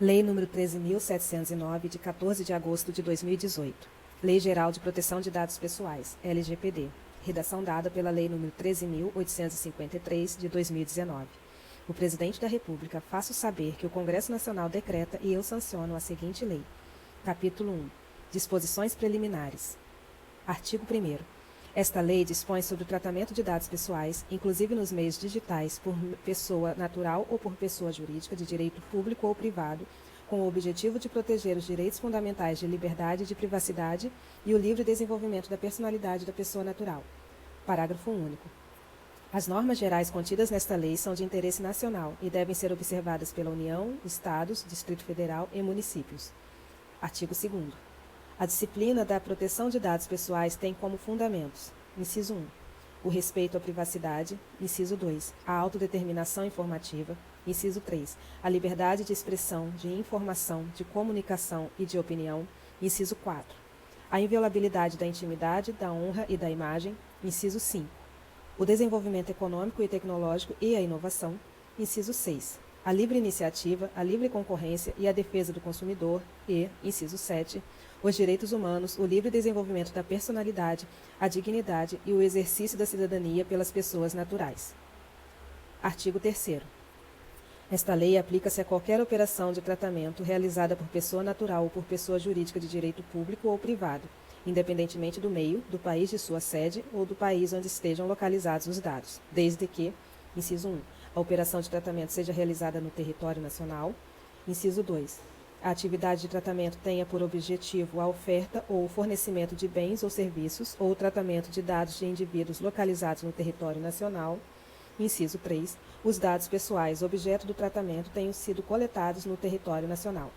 Lei nº 13.709, de 14 de agosto de 2018. Lei Geral de Proteção de Dados Pessoais, LGPD. Redação dada pela Lei nº 13.853, de 2019. O Presidente da República faço saber que o Congresso Nacional decreta e eu sanciono a seguinte lei. Capítulo 1. Disposições preliminares. Artigo 1º. Esta lei dispõe sobre o tratamento de dados pessoais, inclusive nos meios digitais, por pessoa natural ou por pessoa jurídica de direito público ou privado, com o objetivo de proteger os direitos fundamentais de liberdade e de privacidade e o livre desenvolvimento da personalidade da pessoa natural. Parágrafo único. As normas gerais contidas nesta lei são de interesse nacional e devem ser observadas pela União, Estados, Distrito Federal e municípios. Artigo 2º. A disciplina da proteção de dados pessoais tem como fundamentos: inciso 1, o respeito à privacidade; inciso 2, a autodeterminação informativa; inciso 3, a liberdade de expressão, de informação, de comunicação e de opinião; inciso 4, a inviolabilidade da intimidade, da honra e da imagem; inciso 5, o desenvolvimento econômico e tecnológico e a inovação; inciso 6, a livre iniciativa, a livre concorrência e a defesa do consumidor; e, inciso 7, os direitos humanos, o livre desenvolvimento da personalidade, a dignidade e o exercício da cidadania pelas pessoas naturais. Artigo 3º. Esta lei aplica-se a qualquer operação de tratamento realizada por pessoa natural ou por pessoa jurídica de direito público ou privado, independentemente do meio, do país de sua sede ou do país onde estejam localizados os dados, desde que, inciso 1, a operação de tratamento seja realizada no território nacional; inciso 2, a atividade de tratamento tenha por objetivo a oferta ou o fornecimento de bens ou serviços ou o tratamento de dados de indivíduos localizados no território nacional; inciso 3, os dados pessoais objeto do tratamento tenham sido coletados no território nacional.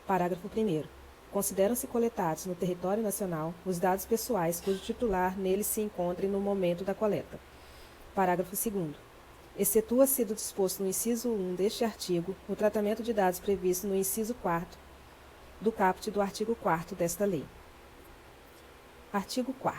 Parágrafo 1º. Consideram-se coletados no território nacional os dados pessoais cujo titular neles se encontre no momento da coleta. Parágrafo 2º. Excetua-se do disposto no inciso 1 deste artigo o tratamento de dados previsto no inciso 4º do caput do artigo 4º desta lei. Artigo 4º.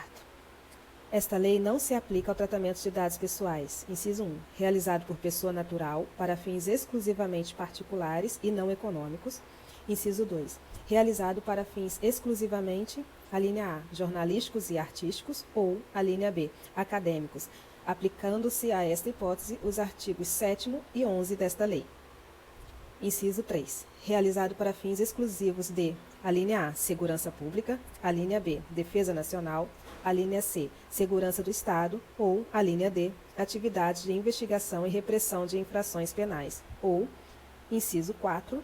Esta lei não se aplica ao tratamento de dados pessoais, inciso 1, realizado por pessoa natural para fins exclusivamente particulares e não econômicos; inciso 2, realizado para fins exclusivamente, alínea A, jornalísticos e artísticos, ou, alínea B, acadêmicos, aplicando-se a esta hipótese os artigos 7º e 11 desta lei. Inciso 3. Realizado para fins exclusivos de: alínea A, segurança pública; alínea B, defesa nacional; alínea C, segurança do Estado; ou, alínea D, atividades de investigação e repressão de infrações penais; ou, inciso 4,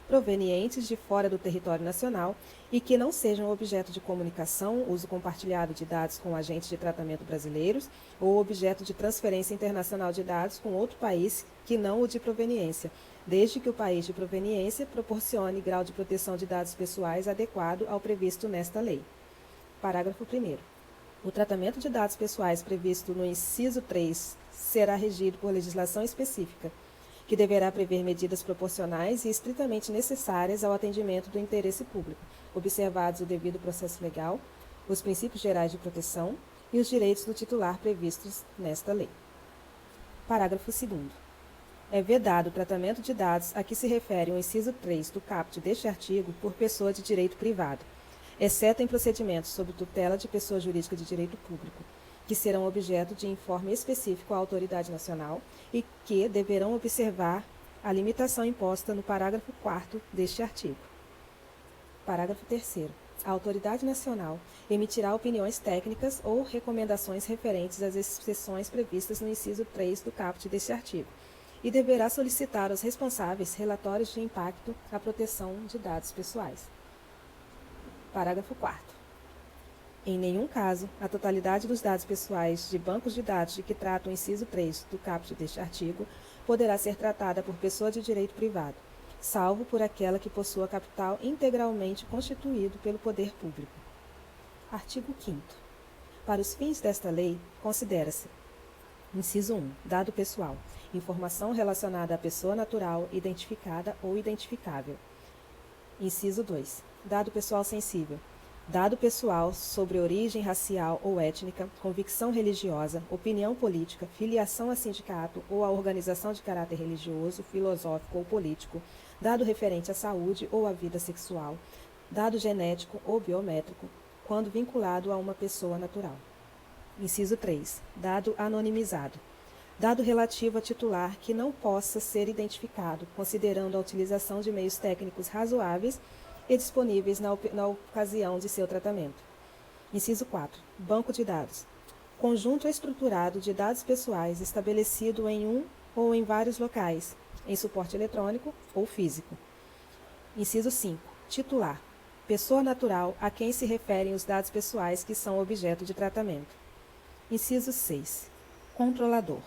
provenientes de fora do território nacional e que não sejam objeto de comunicação, uso compartilhado de dados com agentes de tratamento brasileiros ou objeto de transferência internacional de dados com outro país que não o de proveniência, desde que o país de proveniência proporcione grau de proteção de dados pessoais adequado ao previsto nesta lei. Parágrafo 1º. O tratamento de dados pessoais previsto no inciso 3 será regido por legislação específica, que deverá prever medidas proporcionais e estritamente necessárias ao atendimento do interesse público, observados o devido processo legal, os princípios gerais de proteção e os direitos do titular previstos nesta lei. Parágrafo 2º. É vedado o tratamento de dados a que se refere o inciso 3 do caput deste artigo por pessoa de direito privado, exceto em procedimentos sob tutela de pessoa jurídica de direito público, que serão objeto de informe específico à autoridade nacional e que deverão observar a limitação imposta no parágrafo 4º deste artigo. Parágrafo 3º. A autoridade nacional emitirá opiniões técnicas ou recomendações referentes às exceções previstas no inciso 3 do caput deste artigo e deverá solicitar aos responsáveis relatórios de impacto à proteção de dados pessoais. Parágrafo 4º. Em nenhum caso, a totalidade dos dados pessoais de bancos de dados de que trata o inciso 3 do caput deste artigo poderá ser tratada por pessoa de direito privado, salvo por aquela que possua capital integralmente constituído pelo poder público. Artigo 5º. Para os fins desta lei, considera-se: inciso 1, dado pessoal, informação relacionada à pessoa natural identificada ou identificável. Inciso 2, dado pessoal sensível, dado pessoal sobre origem racial ou étnica, convicção religiosa, opinião política, filiação a sindicato ou a organização de caráter religioso, filosófico ou político, dado referente à saúde ou à vida sexual, dado genético ou biométrico, quando vinculado a uma pessoa natural. Inciso 3. Dado anonimizado. Dado relativo a titular que não possa ser identificado, considerando a utilização de meios técnicos razoáveis e disponíveis na ocasião de seu tratamento. Inciso 4. Banco de dados. Conjunto estruturado de dados pessoais estabelecido em um ou em vários locais, em suporte eletrônico ou físico. Inciso 5. Titular. Pessoa natural a quem se referem os dados pessoais que são objeto de tratamento. Inciso 6. Controlador.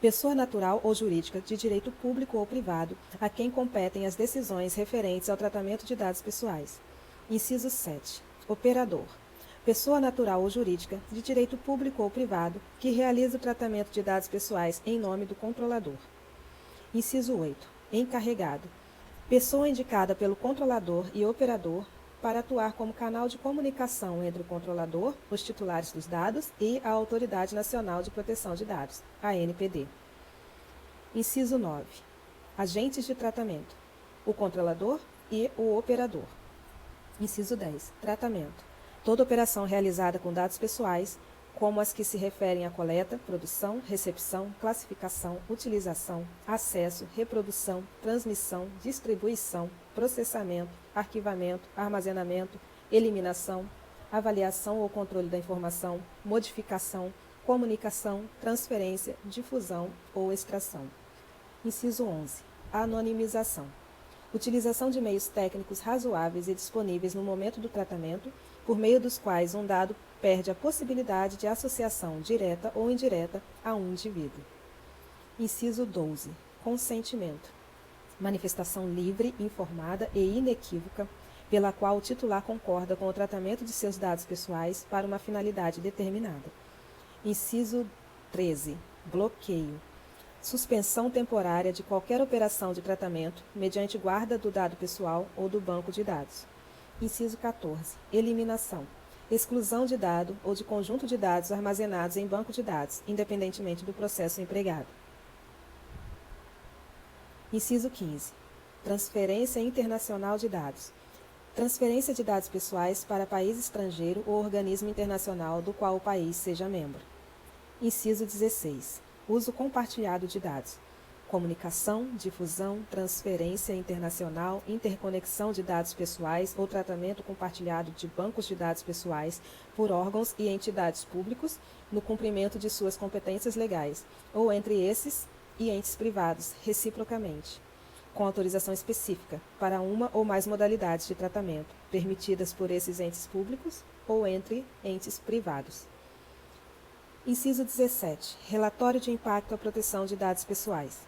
Pessoa natural ou jurídica de direito público ou privado a quem competem as decisões referentes ao tratamento de dados pessoais. Inciso 7. Operador. Pessoa natural ou jurídica de direito público ou privado que realiza o tratamento de dados pessoais em nome do controlador. Inciso 8. Encarregado. Pessoa indicada pelo controlador e operador para atuar como canal de comunicação entre o controlador, os titulares dos dados e a Autoridade Nacional de Proteção de Dados, ANPD. Inciso 9. Agentes de tratamento. O controlador e o operador. Inciso 10. Tratamento. Toda operação realizada com dados pessoais, como as que se referem à coleta, produção, recepção, classificação, utilização, acesso, reprodução, transmissão, distribuição, processamento, arquivamento, armazenamento, eliminação, avaliação ou controle da informação, modificação, comunicação, transferência, difusão ou extração. Inciso 11. Anonimização. Utilização de meios técnicos razoáveis e disponíveis no momento do tratamento, por meio dos quais um dado perde a possibilidade de associação direta ou indireta a um indivíduo. Inciso 12. Consentimento. Manifestação livre, informada e inequívoca, pela qual o titular concorda com o tratamento de seus dados pessoais para uma finalidade determinada. Inciso 13. Bloqueio. Suspensão temporária de qualquer operação de tratamento mediante guarda do dado pessoal ou do banco de dados. Inciso 14. Eliminação. Exclusão de dado ou de conjunto de dados armazenados em banco de dados, independentemente do processo empregado. Inciso 15. Transferência internacional de dados. Transferência de dados pessoais para país estrangeiro ou organismo internacional do qual o país seja membro. Inciso 16. Uso compartilhado de dados. Comunicação, difusão, transferência internacional, interconexão de dados pessoais ou tratamento compartilhado de bancos de dados pessoais por órgãos e entidades públicos no cumprimento de suas competências legais, ou entre esses e entes privados, reciprocamente, com autorização específica para uma ou mais modalidades de tratamento, permitidas por esses entes públicos ou entre entes privados. Inciso 17. Relatório de impacto à proteção de dados pessoais.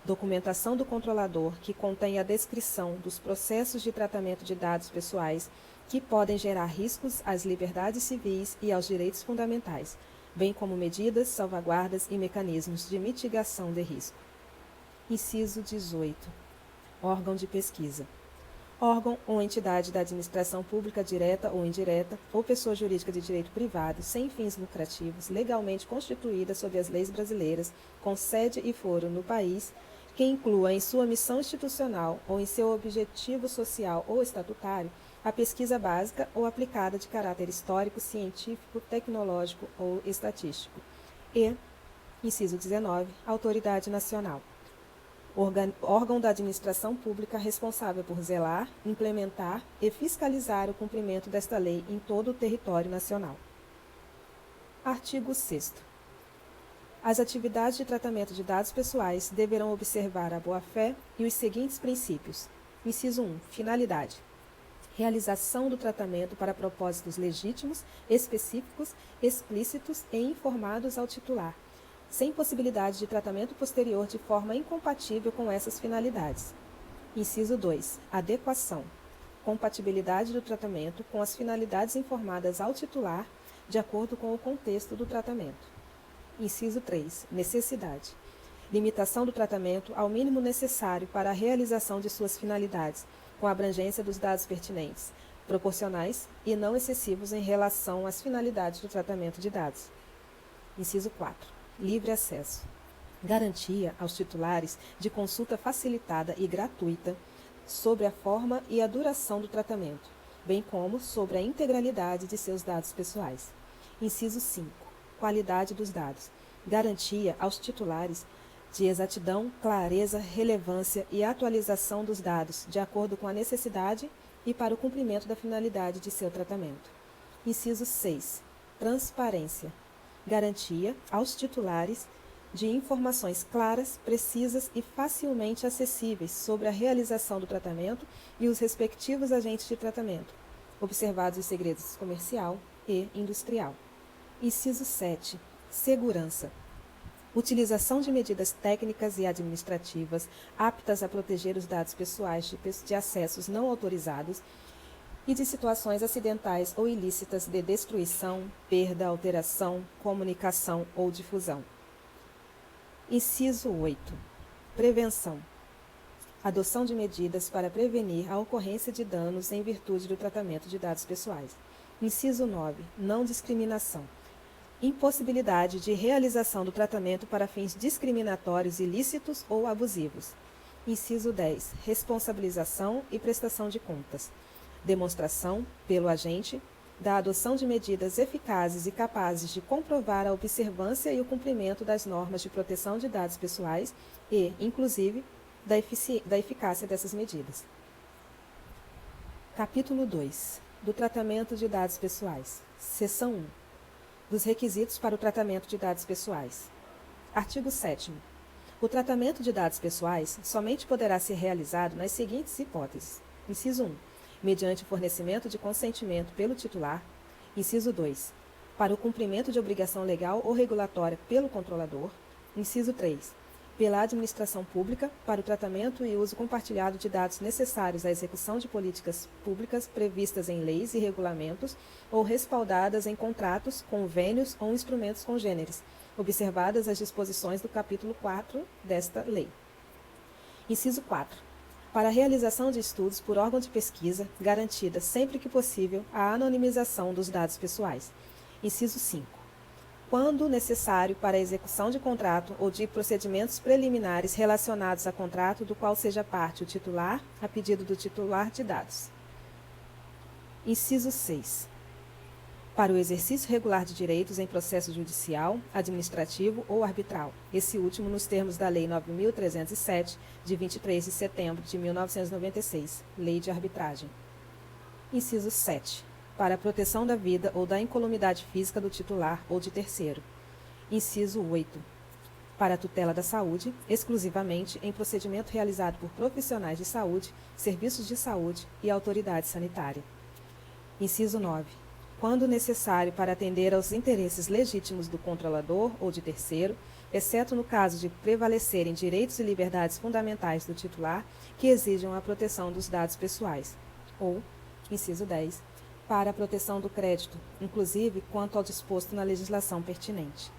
Documentação do controlador que contém a descrição dos processos de tratamento de dados pessoais que podem gerar riscos às liberdades civis e aos direitos fundamentais, bem como medidas, salvaguardas e mecanismos de mitigação de risco. Inciso 18. Órgão de pesquisa. Órgão ou entidade da administração pública direta ou indireta, ou pessoa jurídica de direito privado, sem fins lucrativos, legalmente constituída sob as leis brasileiras, com sede e foro no país, que inclua em sua missão institucional ou em seu objetivo social ou estatutário a pesquisa básica ou aplicada de caráter histórico, científico, tecnológico ou estatístico. E, inciso 19, autoridade nacional. Órgão da administração pública responsável por zelar, implementar e fiscalizar o cumprimento desta lei em todo o território nacional. Artigo 6º. As atividades de tratamento de dados pessoais deverão observar a boa-fé e os seguintes princípios. Inciso 1. Finalidade. Realização do tratamento para propósitos legítimos, específicos, explícitos e informados ao titular, sem possibilidade de tratamento posterior de forma incompatível com essas finalidades. Inciso 2. Adequação. Compatibilidade do tratamento com as finalidades informadas ao titular, de acordo com o contexto do tratamento. Inciso 3. Necessidade. Limitação do tratamento ao mínimo necessário para a realização de suas finalidades, com a abrangência dos dados pertinentes, proporcionais e não excessivos em relação às finalidades do tratamento de dados. Inciso 4. Livre acesso. Garantia aos titulares de consulta facilitada e gratuita sobre a forma e a duração do tratamento, bem como sobre a integralidade de seus dados pessoais. Inciso 5. Qualidade dos dados. Garantia aos titulares de exatidão, clareza, relevância e atualização dos dados, de acordo com a necessidade e para o cumprimento da finalidade de seu tratamento. Inciso 6. Transparência. Garantia aos titulares de informações claras, precisas e facilmente acessíveis sobre a realização do tratamento e os respectivos agentes de tratamento, observados os segredos comercial e industrial. Inciso 7. Segurança. Utilização de medidas técnicas e administrativas aptas a proteger os dados pessoais de acessos não autorizados e de situações acidentais ou ilícitas de destruição, perda, alteração, comunicação ou difusão. Inciso 8. Prevenção. Adoção de medidas para prevenir a ocorrência de danos em virtude do tratamento de dados pessoais. Inciso 9. Não discriminação. Impossibilidade de realização do tratamento para fins discriminatórios, ilícitos ou abusivos. Inciso 10. Responsabilização e prestação de contas. Demonstração, pelo agente, da adoção de medidas eficazes e capazes de comprovar a observância e o cumprimento das normas de proteção de dados pessoais e, inclusive, da eficácia dessas medidas. Capítulo 2. Do tratamento de dados pessoais. Seção 1. Dos requisitos para o tratamento de dados pessoais. Artigo 7º. O tratamento de dados pessoais somente poderá ser realizado nas seguintes hipóteses. Inciso 1. Mediante fornecimento de consentimento pelo titular. Inciso 2. Para o cumprimento de obrigação legal ou regulatória pelo controlador. Inciso 3. Pela administração pública, para o tratamento e uso compartilhado de dados necessários à execução de políticas públicas previstas em leis e regulamentos ou respaldadas em contratos, convênios ou instrumentos congêneres, observadas as disposições do capítulo 4 desta lei. Inciso 4. Para a realização de estudos por órgão de pesquisa, garantida, sempre que possível, a anonimização dos dados pessoais. Inciso 5. Quando necessário para a execução de contrato ou de procedimentos preliminares relacionados a contrato do qual seja parte o titular, a pedido do titular de dados. Inciso 6. Para o exercício regular de direitos em processo judicial, administrativo ou arbitral, esse último nos termos da Lei 9.307, de 23 de setembro de 1996, Lei de Arbitragem. Inciso 7. Para a proteção da vida ou da incolumidade física do titular ou de terceiro. Inciso 8. Para a tutela da saúde, exclusivamente em procedimento realizado por profissionais de saúde, serviços de saúde e autoridade sanitária. Inciso 9. Quando necessário para atender aos interesses legítimos do controlador ou de terceiro, exceto no caso de prevalecerem direitos e liberdades fundamentais do titular que exijam a proteção dos dados pessoais. Ou, inciso 10, para a proteção do crédito, inclusive quanto ao disposto na legislação pertinente.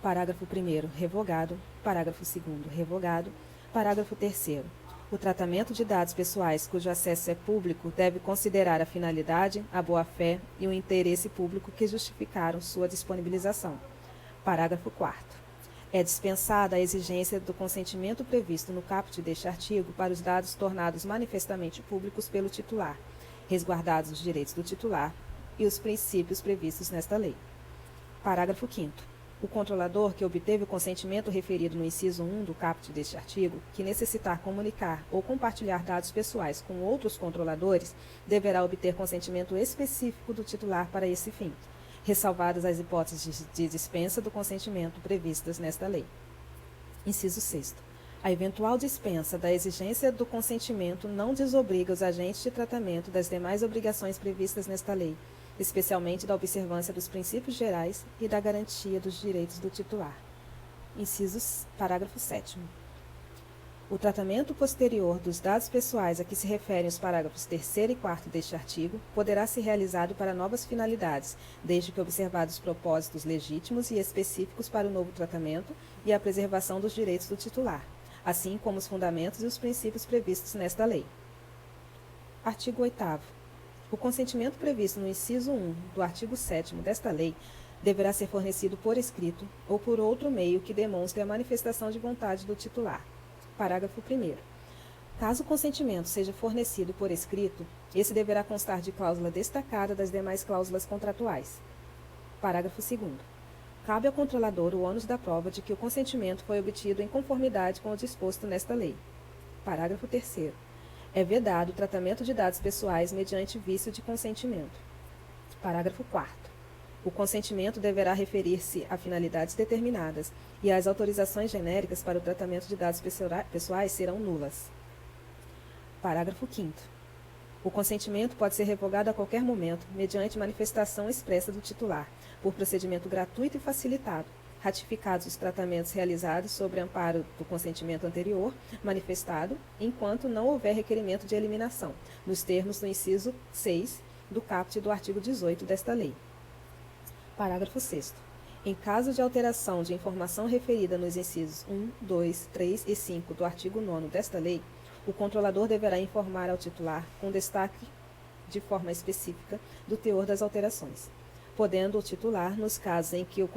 Parágrafo 1º, revogado. Parágrafo 2º, revogado. Parágrafo 3º. O tratamento de dados pessoais cujo acesso é público deve considerar a finalidade, a boa-fé e o interesse público que justificaram sua disponibilização. Parágrafo 4º. É dispensada a exigência do consentimento previsto no caput deste artigo para os dados tornados manifestamente públicos pelo titular, resguardados os direitos do titular e os princípios previstos nesta lei. Parágrafo 5º. O controlador que obteve o consentimento referido no inciso 1 do caput deste artigo, que necessitar comunicar ou compartilhar dados pessoais com outros controladores, deverá obter consentimento específico do titular para esse fim, ressalvadas as hipóteses de dispensa do consentimento previstas nesta lei. Inciso 6º. A eventual dispensa da exigência do consentimento não desobriga os agentes de tratamento das demais obrigações previstas nesta lei, especialmente da observância dos princípios gerais e da garantia dos direitos do titular. Parágrafo 7º. O tratamento posterior dos dados pessoais a que se referem os parágrafos 3º e 4º deste artigo poderá ser realizado para novas finalidades, desde que observados propósitos legítimos e específicos para o novo tratamento e a preservação dos direitos do titular, assim como os fundamentos e os princípios previstos nesta lei. Artigo 8º. O consentimento previsto no inciso 1 do artigo 7º desta lei deverá ser fornecido por escrito ou por outro meio que demonstre a manifestação de vontade do titular. Parágrafo 1º. Caso o consentimento seja fornecido por escrito, esse deverá constar de cláusula destacada das demais cláusulas contratuais. Parágrafo 2º. Cabe ao controlador o ônus da prova de que o consentimento foi obtido em conformidade com o disposto nesta lei. Parágrafo 3º. É vedado o tratamento de dados pessoais mediante vício de consentimento. Parágrafo 4º. O consentimento deverá referir-se a finalidades determinadas e as autorizações genéricas para o tratamento de dados pessoais serão nulas. Parágrafo 5º. O consentimento pode ser revogado a qualquer momento, mediante manifestação expressa do titular, por procedimento gratuito e facilitado, ratificados os tratamentos realizados sobre amparo do consentimento anterior manifestado, enquanto não houver requerimento de eliminação, nos termos do inciso 6 do caput do artigo 18 desta lei. Parágrafo 6º. Em caso de alteração de informação referida nos incisos 1, 2, 3 e 5 do artigo 9º desta lei, o controlador deverá informar ao titular, com destaque de forma específica, do teor das alterações, podendo o titular, nos casos em que o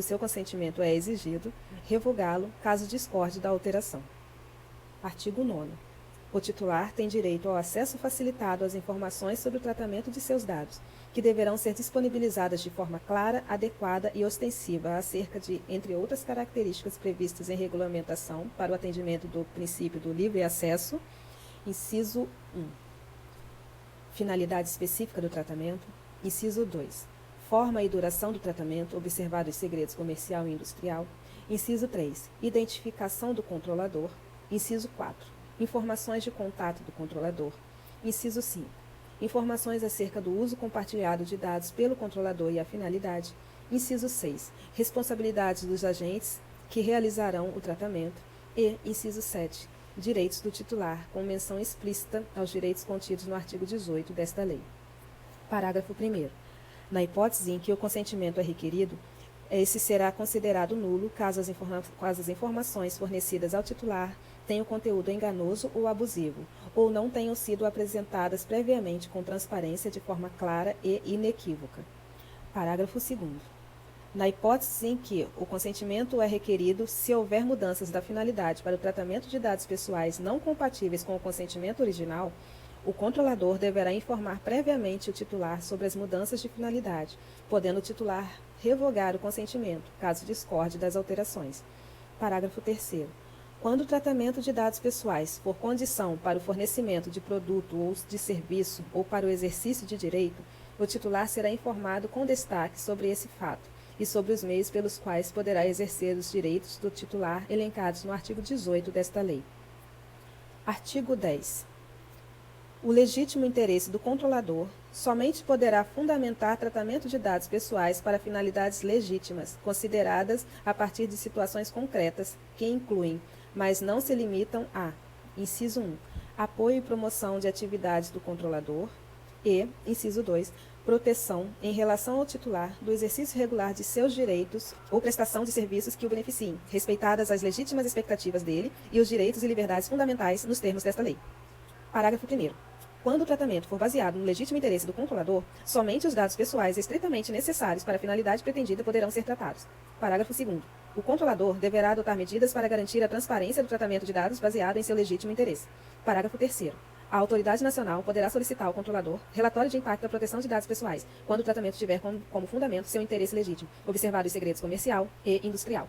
seu consentimento é exigido, revogá-lo caso discorde da alteração. Artigo 9º. O titular tem direito ao acesso facilitado às informações sobre o tratamento de seus dados, que deverão ser disponibilizadas de forma clara, adequada e ostensiva acerca de, entre outras características previstas em regulamentação para o atendimento do princípio do livre acesso, inciso 1. Finalidade específica do tratamento, inciso 2. Forma e duração do tratamento, observados os segredos comercial e industrial, inciso 3. Identificação do controlador, inciso 4. Informações de contato do controlador, inciso 5. Informações acerca do uso compartilhado de dados pelo controlador e a finalidade. Inciso 6. Responsabilidades dos agentes que realizarão o tratamento. E, inciso 7. Direitos do titular, com menção explícita aos direitos contidos no artigo 18 desta lei. Parágrafo 1º. Na hipótese em que o consentimento é requerido, esse será considerado nulo caso as informações fornecidas ao titular tenham conteúdo enganoso ou abusivo, ou não tenham sido apresentadas previamente com transparência de forma clara e inequívoca. Parágrafo 2º. Na hipótese em que o consentimento é requerido se houver mudanças da finalidade para o tratamento de dados pessoais não compatíveis com o consentimento original, o controlador deverá informar previamente o titular sobre as mudanças de finalidade, podendo o titular revogar o consentimento, caso discorde das alterações. Parágrafo 3º. Quando o tratamento de dados pessoais for condição para o fornecimento de produto ou de serviço ou para o exercício de direito, o titular será informado com destaque sobre esse fato e sobre os meios pelos quais poderá exercer os direitos do titular elencados no artigo 18 desta lei. Artigo 10. O legítimo interesse do controlador somente poderá fundamentar tratamento de dados pessoais para finalidades legítimas, consideradas a partir de situações concretas, que incluem, mas não se limitam a: inciso 1, apoio e promoção de atividades do controlador, e, inciso 2, proteção, em relação ao titular, do exercício regular de seus direitos ou prestação de serviços que o beneficiem, respeitadas as legítimas expectativas dele e os direitos e liberdades fundamentais nos termos desta lei. Parágrafo 1º. Quando o tratamento for baseado no legítimo interesse do controlador, somente os dados pessoais estritamente necessários para a finalidade pretendida poderão ser tratados. Parágrafo 2º. O controlador deverá adotar medidas para garantir a transparência do tratamento de dados baseado em seu legítimo interesse. Parágrafo 3º. A autoridade nacional poderá solicitar ao controlador relatório de impacto da proteção de dados pessoais, quando o tratamento tiver como fundamento seu interesse legítimo, observados os segredos comercial e industrial.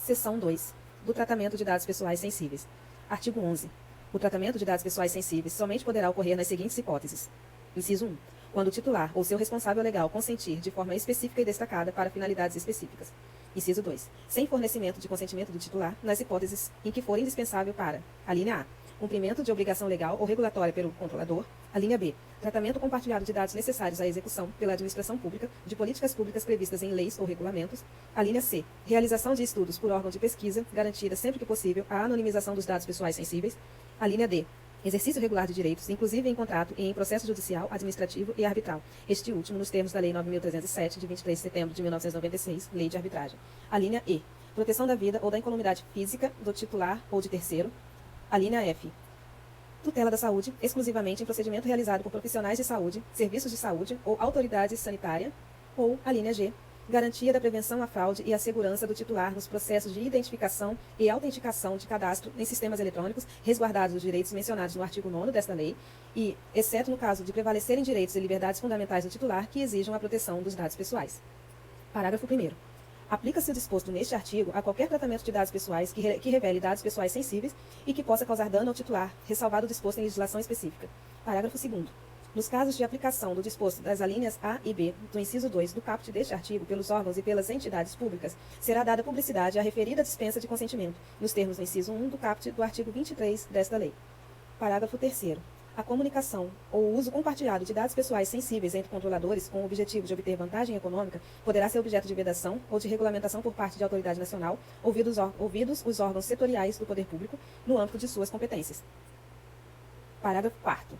Seção 2. Do tratamento de dados pessoais sensíveis. Artigo 11. O tratamento de dados pessoais sensíveis somente poderá ocorrer nas seguintes hipóteses. Inciso 1. Quando o titular ou seu responsável legal consentir de forma específica e destacada para finalidades específicas. Inciso 2. Sem fornecimento de consentimento do titular, nas hipóteses em que for indispensável para: a linha A, cumprimento de obrigação legal ou regulatória pelo controlador; a linha B, tratamento compartilhado de dados necessários à execução, pela administração pública, de políticas públicas previstas em leis ou regulamentos; a linha C, realização de estudos por órgão de pesquisa, garantida sempre que possível a anonimização dos dados pessoais sensíveis; a linha D, exercício regular de direitos, inclusive em contrato e em processo judicial, administrativo e arbitral, este último nos termos da Lei 9.307, de 23 de setembro de 1996, Lei de Arbitragem; a linha E, proteção da vida ou da incolumidade física do titular ou de terceiro; a linha F, tutela da saúde, exclusivamente em procedimento realizado por profissionais de saúde, serviços de saúde ou autoridade sanitária; ou a linha G, Garantia da prevenção à fraude e à segurança do titular nos processos de identificação e autenticação de cadastro em sistemas eletrônicos, resguardados os direitos mencionados no artigo 9º desta lei e, exceto no caso de prevalecerem direitos e liberdades fundamentais do titular que exijam a proteção dos dados pessoais. Parágrafo 1º. Aplica-se o disposto neste artigo a qualquer tratamento de dados pessoais que revele dados pessoais sensíveis e que possa causar dano ao titular, ressalvado o disposto em legislação específica. Parágrafo 2º. Nos casos de aplicação do disposto das alíneas A e B do inciso 2 do caput deste artigo pelos órgãos e pelas entidades públicas, será dada publicidade à referida dispensa de consentimento, nos termos do inciso 1 do caput do artigo 23 desta lei. Parágrafo 3º. A comunicação ou o uso compartilhado de dados pessoais sensíveis entre controladores com o objetivo de obter vantagem econômica poderá ser objeto de vedação ou de regulamentação por parte de autoridade nacional, ouvidos os órgãos setoriais do poder público, no âmbito de suas competências. Parágrafo 4º.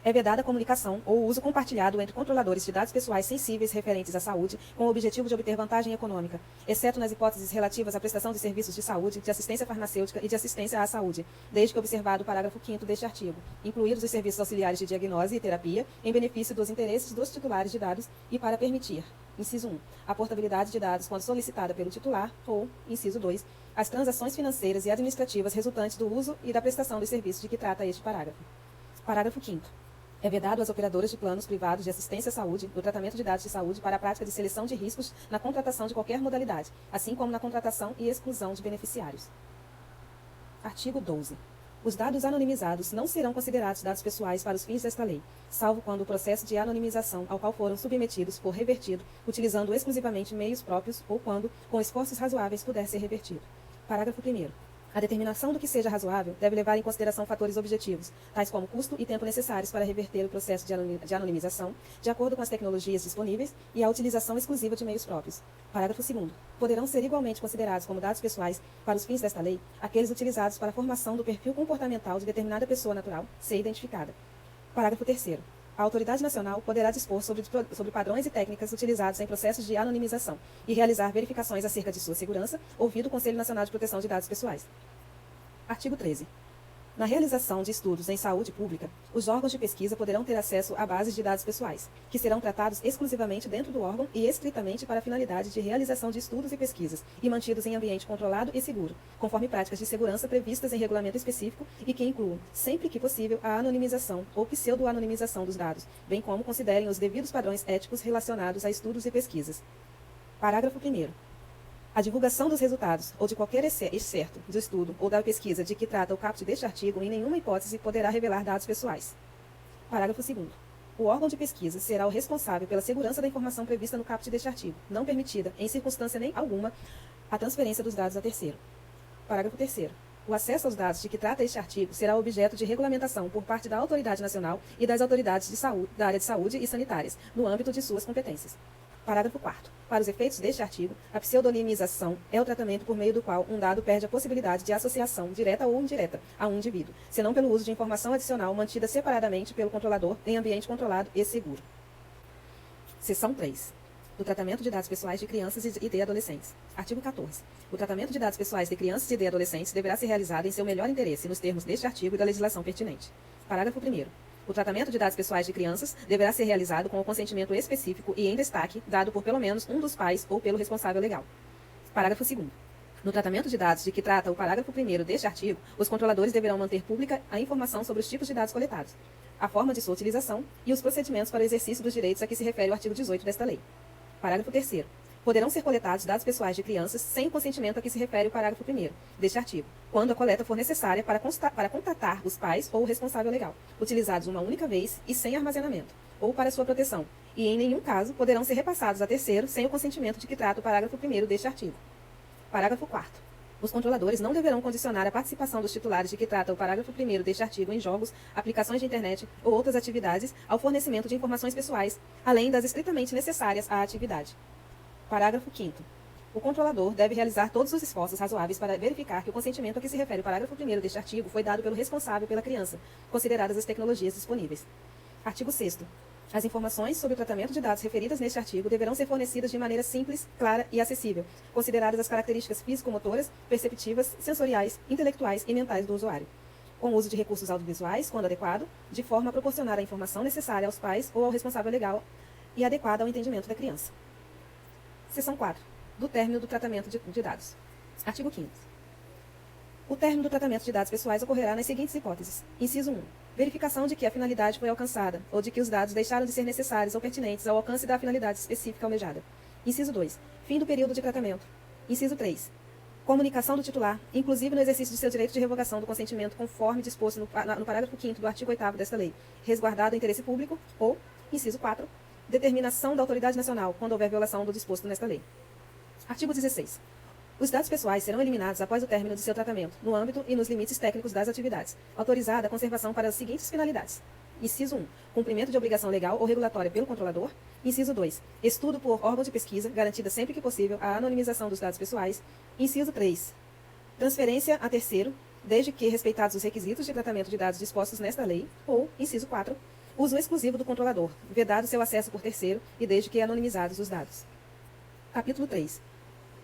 É vedada a comunicação ou o uso compartilhado entre controladores de dados pessoais sensíveis referentes à saúde com o objetivo de obter vantagem econômica, exceto nas hipóteses relativas à prestação de serviços de saúde, de assistência farmacêutica e de assistência à saúde, desde que observado o parágrafo 5º deste artigo, incluídos os serviços auxiliares de diagnose e terapia, em benefício dos interesses dos titulares de dados e para permitir, inciso 1, a portabilidade de dados quando solicitada pelo titular ou, inciso 2, as transações financeiras e administrativas resultantes do uso e da prestação dos serviços de que trata este parágrafo. Parágrafo 5º. É vedado às operadoras de planos privados de assistência à saúde, do tratamento de dados de saúde para a prática de seleção de riscos na contratação de qualquer modalidade, assim como na contratação e exclusão de beneficiários. Artigo 12. Os dados anonimizados não serão considerados dados pessoais para os fins desta lei, salvo quando o processo de anonimização ao qual foram submetidos for revertido, utilizando exclusivamente meios próprios ou quando, com esforços razoáveis, puder ser revertido. Parágrafo 1º. A determinação do que seja razoável deve levar em consideração fatores objetivos, tais como custo e tempo necessários para reverter o processo de anonimização, de acordo com as tecnologias disponíveis e a utilização exclusiva de meios próprios. Parágrafo 2º. Poderão ser igualmente considerados como dados pessoais, para os fins desta lei, aqueles utilizados para a formação do perfil comportamental de determinada pessoa natural, ser identificada. Parágrafo 3º. A autoridade nacional poderá dispor sobre padrões e técnicas utilizados em processos de anonimização e realizar verificações acerca de sua segurança, ouvido o Conselho Nacional de Proteção de Dados Pessoais. Artigo 13. Na realização de estudos em saúde pública, os órgãos de pesquisa poderão ter acesso a bases de dados pessoais, que serão tratados exclusivamente dentro do órgão e estritamente para a finalidade de realização de estudos e pesquisas, e mantidos em ambiente controlado e seguro, conforme práticas de segurança previstas em regulamento específico e que incluam, sempre que possível, a anonimização ou pseudo-anonimização dos dados, bem como considerem os devidos padrões éticos relacionados a estudos e pesquisas. Parágrafo 1º. A divulgação dos resultados, ou de qualquer excerto do estudo ou da pesquisa de que trata o caput deste artigo, em nenhuma hipótese poderá revelar dados pessoais. Parágrafo 2º. O órgão de pesquisa será o responsável pela segurança da informação prevista no caput deste artigo, não permitida, em circunstância nem alguma, a transferência dos dados a terceiro. Parágrafo 3º. O acesso aos dados de que trata este artigo será objeto de regulamentação por parte da Autoridade Nacional e das autoridades de saúde, da área de saúde e sanitárias, no âmbito de suas competências. Parágrafo 4º. Para os efeitos deste artigo, a pseudonimização é o tratamento por meio do qual um dado perde a possibilidade de associação, direta ou indireta, a um indivíduo, senão pelo uso de informação adicional mantida separadamente pelo controlador em ambiente controlado e seguro. Seção 3. Do tratamento de dados pessoais de crianças e de adolescentes. Artigo 14. O tratamento de dados pessoais de crianças e de adolescentes deverá ser realizado em seu melhor interesse, nos termos deste artigo e da legislação pertinente. Parágrafo 1º. O tratamento de dados pessoais de crianças deverá ser realizado com o consentimento específico e em destaque dado por pelo menos um dos pais ou pelo responsável legal. Parágrafo 2º. No tratamento de dados de que trata o parágrafo 1º deste artigo, os controladores deverão manter pública a informação sobre os tipos de dados coletados, a forma de sua utilização e os procedimentos para o exercício dos direitos a que se refere o artigo 18 desta lei. Parágrafo 3º. Poderão ser coletados dados pessoais de crianças sem o consentimento a que se refere o parágrafo 1º deste artigo, quando a coleta for necessária para contatar os pais ou o responsável legal, utilizados uma única vez e sem armazenamento, ou para sua proteção, e em nenhum caso poderão ser repassados a terceiro sem o consentimento de que trata o parágrafo 1º deste artigo. Parágrafo 4º. Os controladores não deverão condicionar a participação dos titulares de que trata o parágrafo 1º deste artigo em jogos, aplicações de internet ou outras atividades ao fornecimento de informações pessoais, além das estritamente necessárias à atividade. Parágrafo 5º. O controlador deve realizar todos os esforços razoáveis para verificar que o consentimento a que se refere o parágrafo 1º deste artigo foi dado pelo responsável pela criança, consideradas as tecnologias disponíveis. Artigo 6º. As informações sobre o tratamento de dados referidas neste artigo deverão ser fornecidas de maneira simples, clara e acessível, consideradas as características físico-motoras, perceptivas, sensoriais, intelectuais e mentais do usuário, com o uso de recursos audiovisuais, quando adequado, de forma a proporcionar a informação necessária aos pais ou ao responsável legal e adequada ao entendimento da criança. Seção 4. Do término do tratamento de dados. Artigo 5º. O término do tratamento de dados pessoais ocorrerá nas seguintes hipóteses. Inciso 1. Verificação de que a finalidade foi alcançada, ou de que os dados deixaram de ser necessários ou pertinentes ao alcance da finalidade específica almejada. Inciso 2. Fim do período de tratamento. Inciso 3. Comunicação do titular, inclusive no exercício de seu direito de revogação do consentimento conforme disposto no parágrafo 5º do artigo 8º desta lei, resguardado o interesse público, ou, inciso 4, determinação da autoridade nacional, quando houver violação do disposto nesta lei. Artigo 16. Os dados pessoais serão eliminados após o término de seu tratamento, no âmbito e nos limites técnicos das atividades. Autorizada a conservação para as seguintes finalidades. Inciso 1. Cumprimento de obrigação legal ou regulatória pelo controlador. Inciso 2. Estudo por órgão de pesquisa, garantida sempre que possível a anonimização dos dados pessoais. Inciso 3. Transferência a terceiro, desde que respeitados os requisitos de tratamento de dados dispostos nesta lei. Ou, inciso 4. Uso exclusivo do controlador, vedado seu acesso por terceiro e desde que anonimizados os dados. Capítulo 3.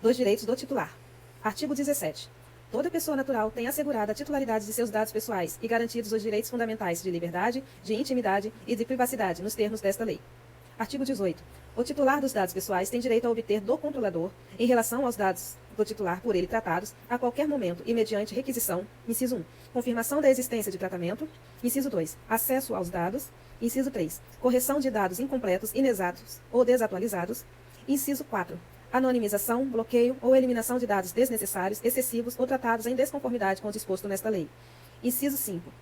Dos direitos do titular. Artigo 17. Toda pessoa natural tem assegurada a titularidade de seus dados pessoais e garantidos os direitos fundamentais de liberdade, de intimidade e de privacidade nos termos desta lei. Artigo 18. O titular dos dados pessoais tem direito a obter do controlador, em relação aos dados do titular por ele tratados, a qualquer momento e mediante requisição, inciso 1, confirmação da existência de tratamento, inciso 2, acesso aos dados, inciso 3, correção de dados incompletos, inexatos ou desatualizados, inciso 4, anonimização, bloqueio ou eliminação de dados desnecessários, excessivos ou tratados em desconformidade com o disposto nesta lei. Inciso 5.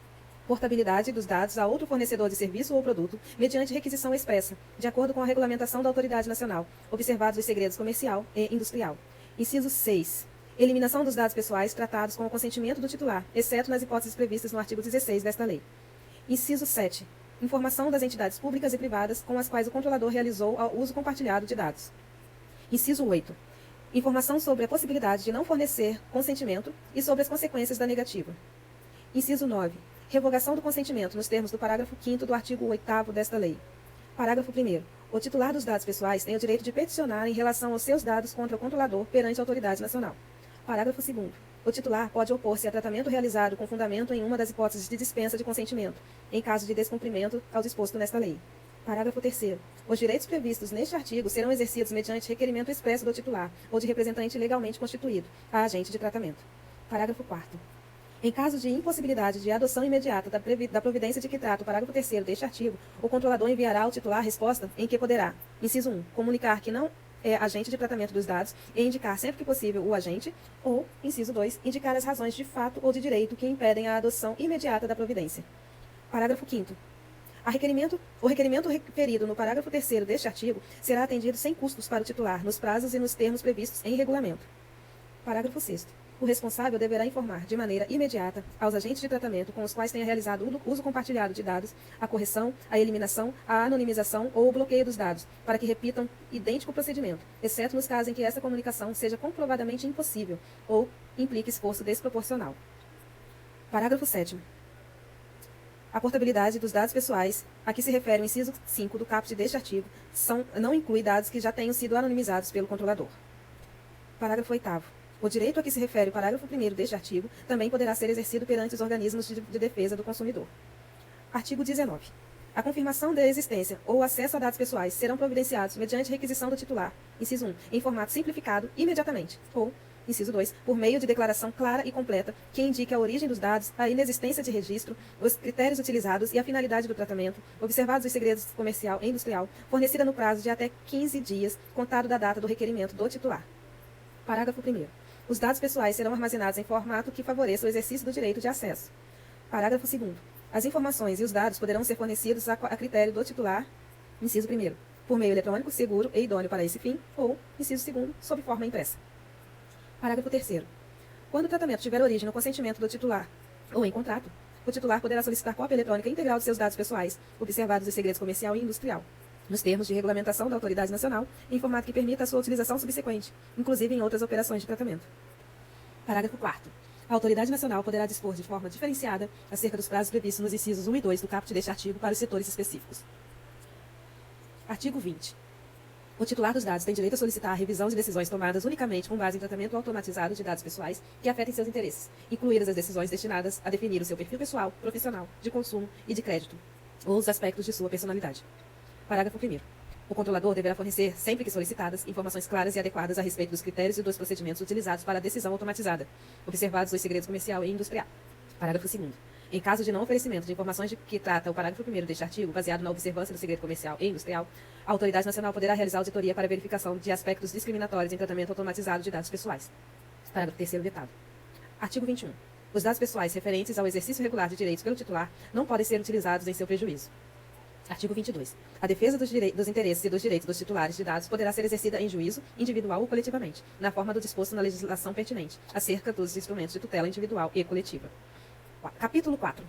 Portabilidade dos dados a outro fornecedor de serviço ou produto, mediante requisição expressa, de acordo com a regulamentação da autoridade nacional, observados os segredos comercial e industrial. Inciso 6. Eliminação dos dados pessoais tratados com o consentimento do titular, exceto nas hipóteses previstas no artigo 16 desta lei. Inciso 7. Informação das entidades públicas e privadas com as quais o controlador realizou o uso compartilhado de dados. Inciso 8. Informação sobre a possibilidade de não fornecer consentimento e sobre as consequências da negativa. Inciso 9. Revogação do consentimento nos termos do parágrafo 5º do artigo 8º desta lei. Parágrafo 1º. O titular dos dados pessoais tem o direito de peticionar em relação aos seus dados contra o controlador perante a autoridade nacional. Parágrafo 2º. O titular pode opor-se a tratamento realizado com fundamento em uma das hipóteses de dispensa de consentimento, em caso de descumprimento ao disposto nesta lei. Parágrafo 3º. Os direitos previstos neste artigo serão exercidos mediante requerimento expresso do titular ou de representante legalmente constituído, a agente de tratamento. Parágrafo 4º. Em caso de impossibilidade de adoção imediata da providência de que trata o parágrafo 3º deste artigo, o controlador enviará ao titular resposta em que poderá, inciso 1, comunicar que não é agente de tratamento dos dados e indicar sempre que possível o agente, ou, inciso 2, indicar as razões de fato ou de direito que impedem a adoção imediata da providência. Parágrafo 5º. O requerimento referido no parágrafo 3º deste artigo será atendido sem custos para o titular, nos prazos e nos termos previstos em regulamento. Parágrafo 6º. O responsável deverá informar de maneira imediata aos agentes de tratamento com os quais tenha realizado o uso compartilhado de dados, a correção, a eliminação, a anonimização ou o bloqueio dos dados, para que repitam idêntico procedimento, exceto nos casos em que essa comunicação seja comprovadamente impossível ou implique esforço desproporcional. Parágrafo 7º. A portabilidade dos dados pessoais, a que se refere o inciso 5 do caput deste artigo, não inclui dados que já tenham sido anonimizados pelo controlador. Parágrafo 8º. O direito a que se refere o parágrafo 1º deste artigo também poderá ser exercido perante os organismos de defesa do consumidor. Artigo 19. A confirmação da existência ou o acesso a dados pessoais serão providenciados mediante requisição do titular, inciso 1, em formato simplificado, imediatamente, ou, inciso 2, por meio de declaração clara e completa que indique a origem dos dados, a inexistência de registro, os critérios utilizados e a finalidade do tratamento, observados os segredos comercial e industrial, fornecida no prazo de até 15 dias, contado da data do requerimento do titular. Parágrafo 1º. Os dados pessoais serão armazenados em formato que favoreça o exercício do direito de acesso. Parágrafo 2º. As informações e os dados poderão ser fornecidos a critério do titular, inciso 1º, por meio eletrônico, seguro e idôneo para esse fim, ou, inciso 2º, sob forma impressa. Parágrafo 3º. Quando o tratamento tiver origem no consentimento do titular ou em contrato, o titular poderá solicitar cópia eletrônica integral de seus dados pessoais, observados os segredos comercial e industrial, nos termos de regulamentação da autoridade nacional, em formato que permita a sua utilização subsequente, inclusive em outras operações de tratamento. Parágrafo 4º. A autoridade nacional poderá dispor de forma diferenciada acerca dos prazos previstos nos incisos 1 e 2 do caput deste artigo para os setores específicos. Artigo 20. O titular dos dados tem direito a solicitar a revisão de decisões tomadas unicamente com base em tratamento automatizado de dados pessoais que afetem seus interesses, incluídas as decisões destinadas a definir o seu perfil pessoal, profissional, de consumo e de crédito, ou os aspectos de sua personalidade. Parágrafo 1º. O controlador deverá fornecer, sempre que solicitadas, informações claras e adequadas a respeito dos critérios e dos procedimentos utilizados para a decisão automatizada, observados os segredos comercial e industrial. Parágrafo 2º. Em caso de não oferecimento de informações de que trata o parágrafo 1º deste artigo, baseado na observância do segredo comercial e industrial, a autoridade nacional poderá realizar auditoria para verificação de aspectos discriminatórios em tratamento automatizado de dados pessoais. Parágrafo 3º vetado. Artigo 21. Os dados pessoais referentes ao exercício regular de direitos pelo titular não podem ser utilizados em seu prejuízo. Artigo 22. A defesa dos interesses e dos direitos dos titulares de dados poderá ser exercida em juízo, individual ou coletivamente, na forma do disposto na legislação pertinente, acerca dos instrumentos de tutela individual e coletiva. Capítulo 4.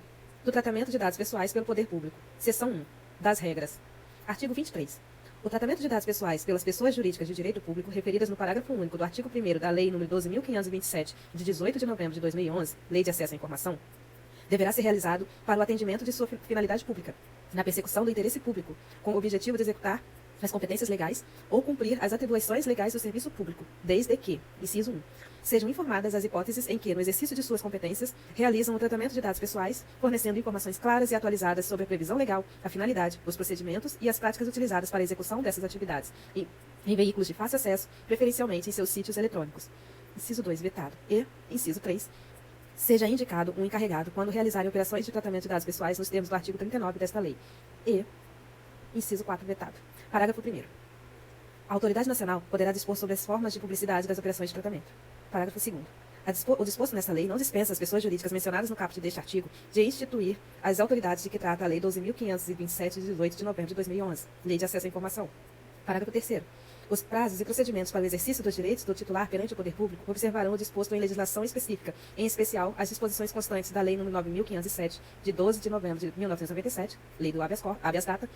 Do tratamento de dados pessoais pelo poder público. Seção 1. Das regras. Artigo 23. O tratamento de dados pessoais pelas pessoas jurídicas de direito público referidas no parágrafo único do artigo 1º da Lei nº 12.527, de 18 de novembro de 2011, Lei de Acesso à Informação, deverá ser realizado para o atendimento de sua finalidade pública, na persecução do interesse público, com o objetivo de executar as competências legais ou cumprir as atribuições legais do serviço público, desde que, inciso 1, sejam informadas as hipóteses em que, no exercício de suas competências, realizam o tratamento de dados pessoais, fornecendo informações claras e atualizadas sobre a previsão legal, a finalidade, os procedimentos e as práticas utilizadas para a execução dessas atividades, e em veículos de fácil acesso, preferencialmente em seus sítios eletrônicos. Inciso 2, vetado. E, inciso 3, seja indicado um encarregado quando realizarem operações de tratamento de dados pessoais nos termos do artigo 39 desta lei. E, inciso 4, vetado. Parágrafo 1º. A autoridade nacional poderá dispor sobre as formas de publicidade das operações de tratamento. Parágrafo 2º. O disposto nesta lei não dispensa as pessoas jurídicas mencionadas no caput deste artigo de instituir as autoridades de que trata a Lei 12.527, de 18 de novembro de 2011, Lei de Acesso à Informação. Parágrafo 3º. Os prazos e procedimentos para o exercício dos direitos do titular perante o poder público observarão o disposto em legislação específica, em especial as disposições constantes da Lei nº 9.507, de 12 de novembro de 1997, Lei do habeas data,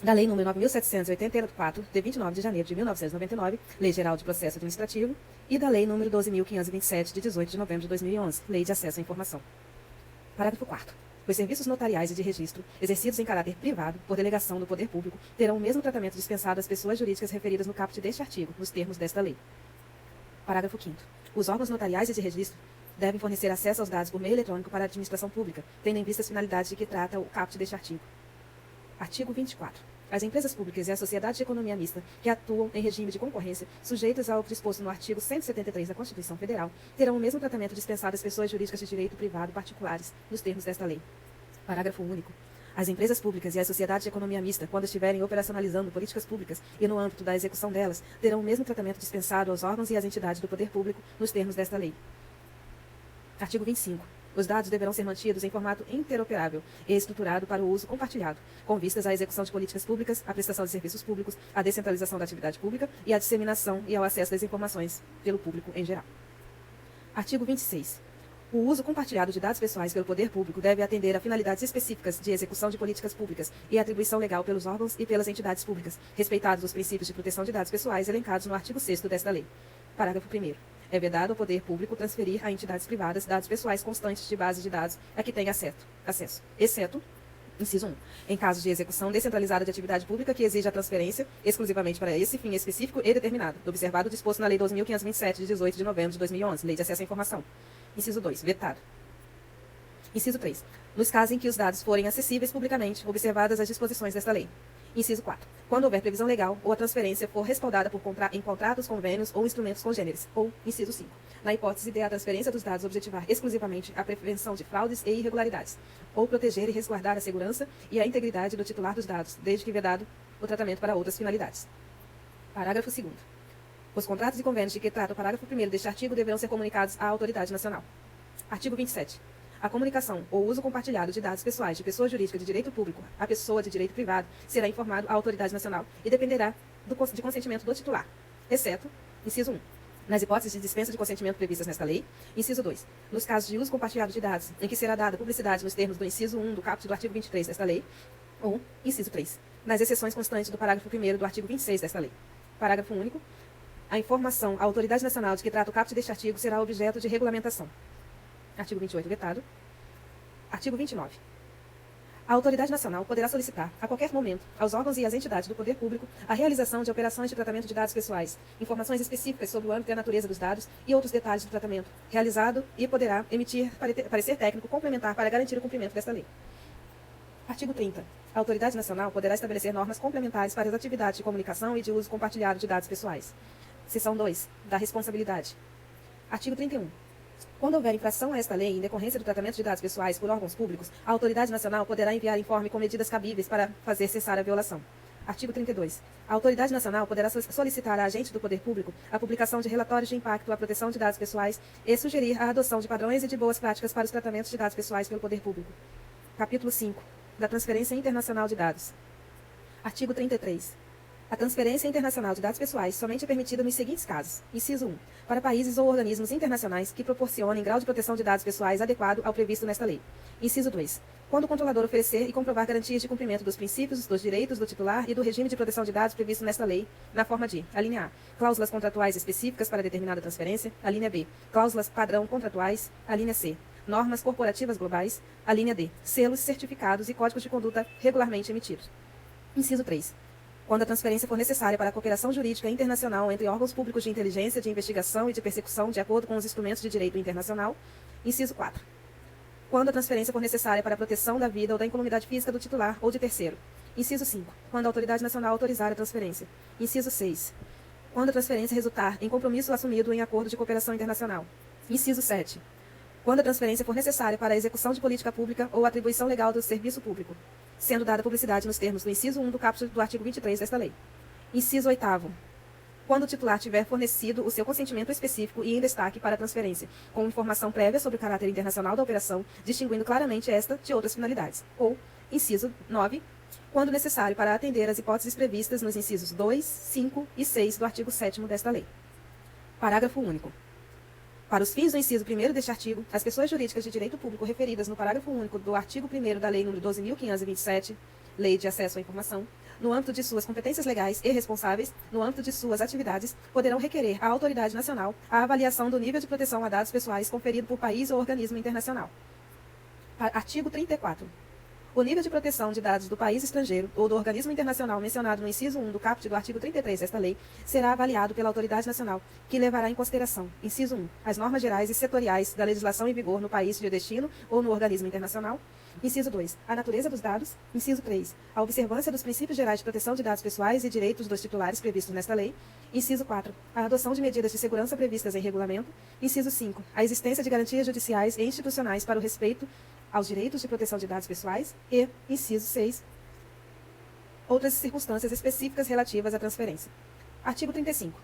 da Lei nº 9.784, de 29 de janeiro de 1999, Lei Geral de Processo Administrativo, e da Lei nº 12.527, de 18 de novembro de 2011, Lei de Acesso à Informação. Parágrafo 4º. Os serviços notariais e de registro, exercidos em caráter privado, por delegação do poder público, terão o mesmo tratamento dispensado às pessoas jurídicas referidas no caput deste artigo, nos termos desta lei. Parágrafo 5º. Os órgãos notariais e de registro devem fornecer acesso aos dados por meio eletrônico para a administração pública, tendo em vista as finalidades de que trata o caput deste artigo. Artigo 24. As empresas públicas e a sociedade de economia mista, que atuam em regime de concorrência, sujeitas ao disposto no artigo 173 da Constituição Federal, terão o mesmo tratamento dispensado às pessoas jurídicas de direito privado particulares, nos termos desta lei. Parágrafo único. As empresas públicas e a sociedade de economia mista, quando estiverem operacionalizando políticas públicas e no âmbito da execução delas, terão o mesmo tratamento dispensado aos órgãos e às entidades do poder público, nos termos desta lei. Artigo 25. Os dados deverão ser mantidos em formato interoperável e estruturado para o uso compartilhado, com vistas à execução de políticas públicas, à prestação de serviços públicos, à descentralização da atividade pública e à disseminação e ao acesso das informações pelo público em geral. Artigo 26. O uso compartilhado de dados pessoais pelo poder público deve atender a finalidades específicas de execução de políticas públicas e atribuição legal pelos órgãos e pelas entidades públicas, respeitados os princípios de proteção de dados pessoais elencados no artigo 6º desta lei. Parágrafo 1º. É vedado ao poder público transferir a entidades privadas dados pessoais constantes de base de dados a que tenha acesso, exceto, inciso 1, em caso de execução descentralizada de atividade pública que exija a transferência exclusivamente para esse fim específico e determinado, observado o disposto na Lei 2.527, de 18 de novembro de 2011, Lei de Acesso à Informação. Inciso 2, vetado. Inciso 3, nos casos em que os dados forem acessíveis publicamente, observadas as disposições desta lei. Inciso 4. Quando houver previsão legal ou a transferência for respaldada em contratos, convênios ou instrumentos congêneres. Ou, inciso 5. Na hipótese de a transferência dos dados objetivar exclusivamente a prevenção de fraudes e irregularidades. Ou proteger e resguardar a segurança e a integridade do titular dos dados, desde que vedado o tratamento para outras finalidades. Parágrafo 2º. Os contratos e convênios de que trata o parágrafo 1º deste artigo deverão ser comunicados à autoridade nacional. Artigo 27. A comunicação ou uso compartilhado de dados pessoais de pessoa jurídica de direito público à pessoa de direito privado será informado à autoridade nacional e dependerá de consentimento do titular, exceto, inciso 1, nas hipóteses de dispensa de consentimento previstas nesta lei, inciso 2, nos casos de uso compartilhado de dados em que será dada publicidade nos termos do inciso 1 do caput do artigo 23 desta lei, ou, inciso 3, nas exceções constantes do parágrafo 1º do artigo 26 desta lei. Parágrafo único. A informação à autoridade nacional de que trata o caput deste artigo será objeto de regulamentação. Artigo 28, vetado. Artigo 29. A autoridade nacional poderá solicitar, a qualquer momento, aos órgãos e às entidades do poder público, a realização de operações de tratamento de dados pessoais, informações específicas sobre o âmbito e a natureza dos dados e outros detalhes do tratamento realizado e poderá emitir parecer técnico complementar para garantir o cumprimento desta lei. Artigo 30. A autoridade nacional poderá estabelecer normas complementares para as atividades de comunicação e de uso compartilhado de dados pessoais. Seção 2. Da responsabilidade. Artigo 31. Quando houver infração a esta lei em decorrência do tratamento de dados pessoais por órgãos públicos, a autoridade nacional poderá enviar informe com medidas cabíveis para fazer cessar a violação. Artigo 32. A autoridade nacional poderá solicitar a agente do poder público a publicação de relatórios de impacto à proteção de dados pessoais e sugerir a adoção de padrões e de boas práticas para os tratamentos de dados pessoais pelo poder público. Capítulo 5. Da transferência internacional de dados. Artigo 33. A transferência internacional de dados pessoais somente é permitida nos seguintes casos. Inciso 1. Para países ou organismos internacionais que proporcionem grau de proteção de dados pessoais adequado ao previsto nesta lei. Inciso 2. Quando o controlador oferecer e comprovar garantias de cumprimento dos princípios, dos direitos do titular e do regime de proteção de dados previsto nesta lei, na forma de: alínea A. Cláusulas contratuais específicas para determinada transferência. Alínea B. Cláusulas padrão contratuais. Alínea C. Normas corporativas globais. Alínea D. Selos, certificados e códigos de conduta regularmente emitidos. Inciso 3. Quando a transferência for necessária para a cooperação jurídica internacional entre órgãos públicos de inteligência, de investigação e de persecução de acordo com os instrumentos de direito internacional. Inciso 4. Quando a transferência for necessária para a proteção da vida ou da incolumidade física do titular ou de terceiro. Inciso 5. Quando a autoridade nacional autorizar a transferência. Inciso 6. Quando a transferência resultar em compromisso assumido em acordo de cooperação internacional. Inciso 7. Quando a transferência for necessária para a execução de política pública ou atribuição legal do serviço público, sendo dada publicidade nos termos do inciso 1 do caput do artigo 23 desta lei. Inciso 8º. Quando o titular tiver fornecido o seu consentimento específico e em destaque para a transferência, com informação prévia sobre o caráter internacional da operação, distinguindo claramente esta de outras finalidades. Ou, inciso 9, quando necessário para atender às hipóteses previstas nos incisos 2, 5 e 6 do artigo 7º desta lei. Parágrafo único. Para os fins do inciso 1º deste artigo, as pessoas jurídicas de direito público referidas no parágrafo único do artigo 1º da Lei nº 12.527, Lei de Acesso à Informação, no âmbito de suas competências legais e responsáveis, no âmbito de suas atividades, poderão requerer à autoridade nacional a avaliação do nível de proteção a dados pessoais conferido por país ou organismo internacional. Artigo 34. O nível de proteção de dados do país estrangeiro ou do organismo internacional mencionado no inciso 1 do caput do artigo 33 desta lei será avaliado pela autoridade nacional, que levará em consideração, inciso 1, as normas gerais e setoriais da legislação em vigor no país de destino ou no organismo internacional. Inciso 2, a natureza dos dados. Inciso 3, a observância dos princípios gerais de proteção de dados pessoais e direitos dos titulares previstos nesta lei. Inciso 4, a adoção de medidas de segurança previstas em regulamento. Inciso 5, a existência de garantias judiciais e institucionais para o respeito aos direitos de proteção de dados pessoais. E, inciso 6, outras circunstâncias específicas relativas à transferência. Artigo 35.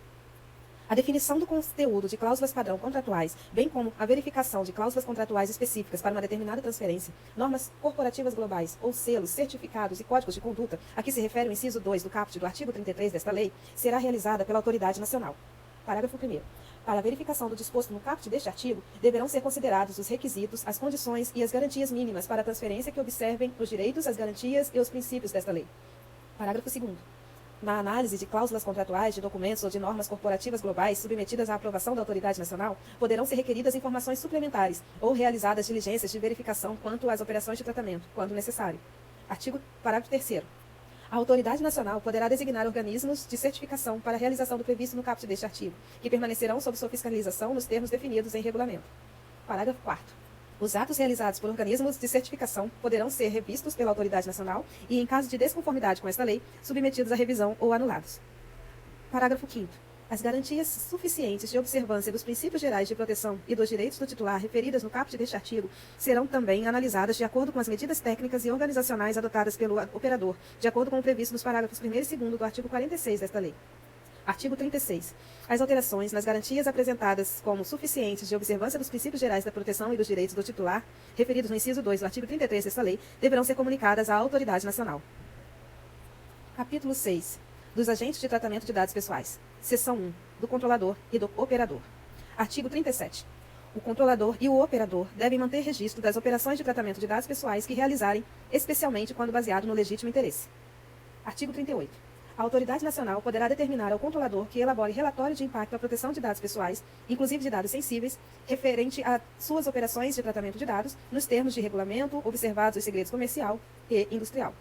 A definição do conteúdo de cláusulas padrão contratuais, bem como a verificação de cláusulas contratuais específicas para uma determinada transferência, normas corporativas globais ou selos, certificados e códigos de conduta, a que se refere o inciso 2 do caput do artigo 33 desta lei, será realizada pela autoridade nacional. Parágrafo 1º. Para a verificação do disposto no caput deste artigo, deverão ser considerados os requisitos, as condições e as garantias mínimas para a transferência que observem os direitos, as garantias e os princípios desta lei. Parágrafo 2º. Na análise de cláusulas contratuais, de documentos ou de normas corporativas globais submetidas à aprovação da autoridade nacional, poderão ser requeridas informações suplementares ou realizadas diligências de verificação quanto às operações de tratamento, quando necessário. Parágrafo 3º. A autoridade nacional poderá designar organismos de certificação para a realização do previsto no caput deste artigo, que permanecerão sob sua fiscalização nos termos definidos em regulamento. Parágrafo 4º. Os atos realizados por organismos de certificação poderão ser revistos pela autoridade nacional e, em caso de desconformidade com esta lei, submetidos à revisão ou anulados. Parágrafo 5º. As garantias suficientes de observância dos princípios gerais de proteção e dos direitos do titular referidas no caput deste artigo serão também analisadas de acordo com as medidas técnicas e organizacionais adotadas pelo operador, de acordo com o previsto nos parágrafos 1º e 2º do artigo 46 desta lei. Artigo 36. As alterações nas garantias apresentadas como suficientes de observância dos princípios gerais da proteção e dos direitos do titular, referidos no inciso 2 do artigo 33 desta lei, deverão ser comunicadas à autoridade nacional. Capítulo 6. Dos agentes de tratamento de dados pessoais. Seção 1. Do controlador e do operador. Artigo 37. O controlador e o operador devem manter registro das operações de tratamento de dados pessoais que realizarem, especialmente quando baseado no legítimo interesse. Artigo 38. A autoridade nacional poderá determinar ao controlador que elabore relatório de impacto à proteção de dados pessoais, inclusive de dados sensíveis, referente a suas operações de tratamento de dados, nos termos de regulamento, observados os segredos comercial e industrial.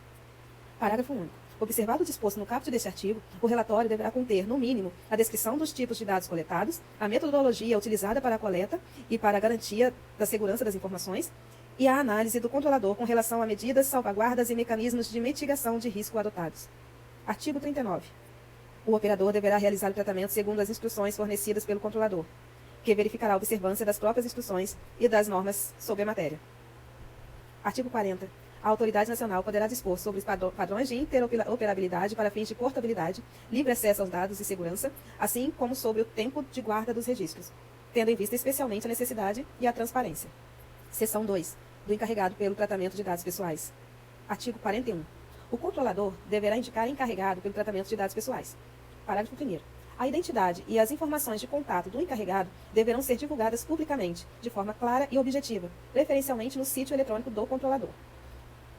Parágrafo único. Observado o disposto no caput deste artigo, o relatório deverá conter, no mínimo, a descrição dos tipos de dados coletados, a metodologia utilizada para a coleta e para a garantia da segurança das informações, e a análise do controlador com relação a medidas, salvaguardas e mecanismos de mitigação de risco adotados. Artigo 39. O operador deverá realizar o tratamento segundo as instruções fornecidas pelo controlador, que verificará a observância das próprias instruções e das normas sobre a matéria. Artigo 40. A autoridade nacional poderá dispor sobre os padrões de interoperabilidade para fins de portabilidade, livre acesso aos dados e segurança, assim como sobre o tempo de guarda dos registros, tendo em vista especialmente a necessidade e a transparência. Seção 2. Do encarregado pelo tratamento de dados pessoais. Artigo 41. O controlador deverá indicar encarregado pelo tratamento de dados pessoais. Parágrafo 1º. A identidade e as informações de contato do encarregado deverão ser divulgadas publicamente, de forma clara e objetiva, preferencialmente no sítio eletrônico do controlador.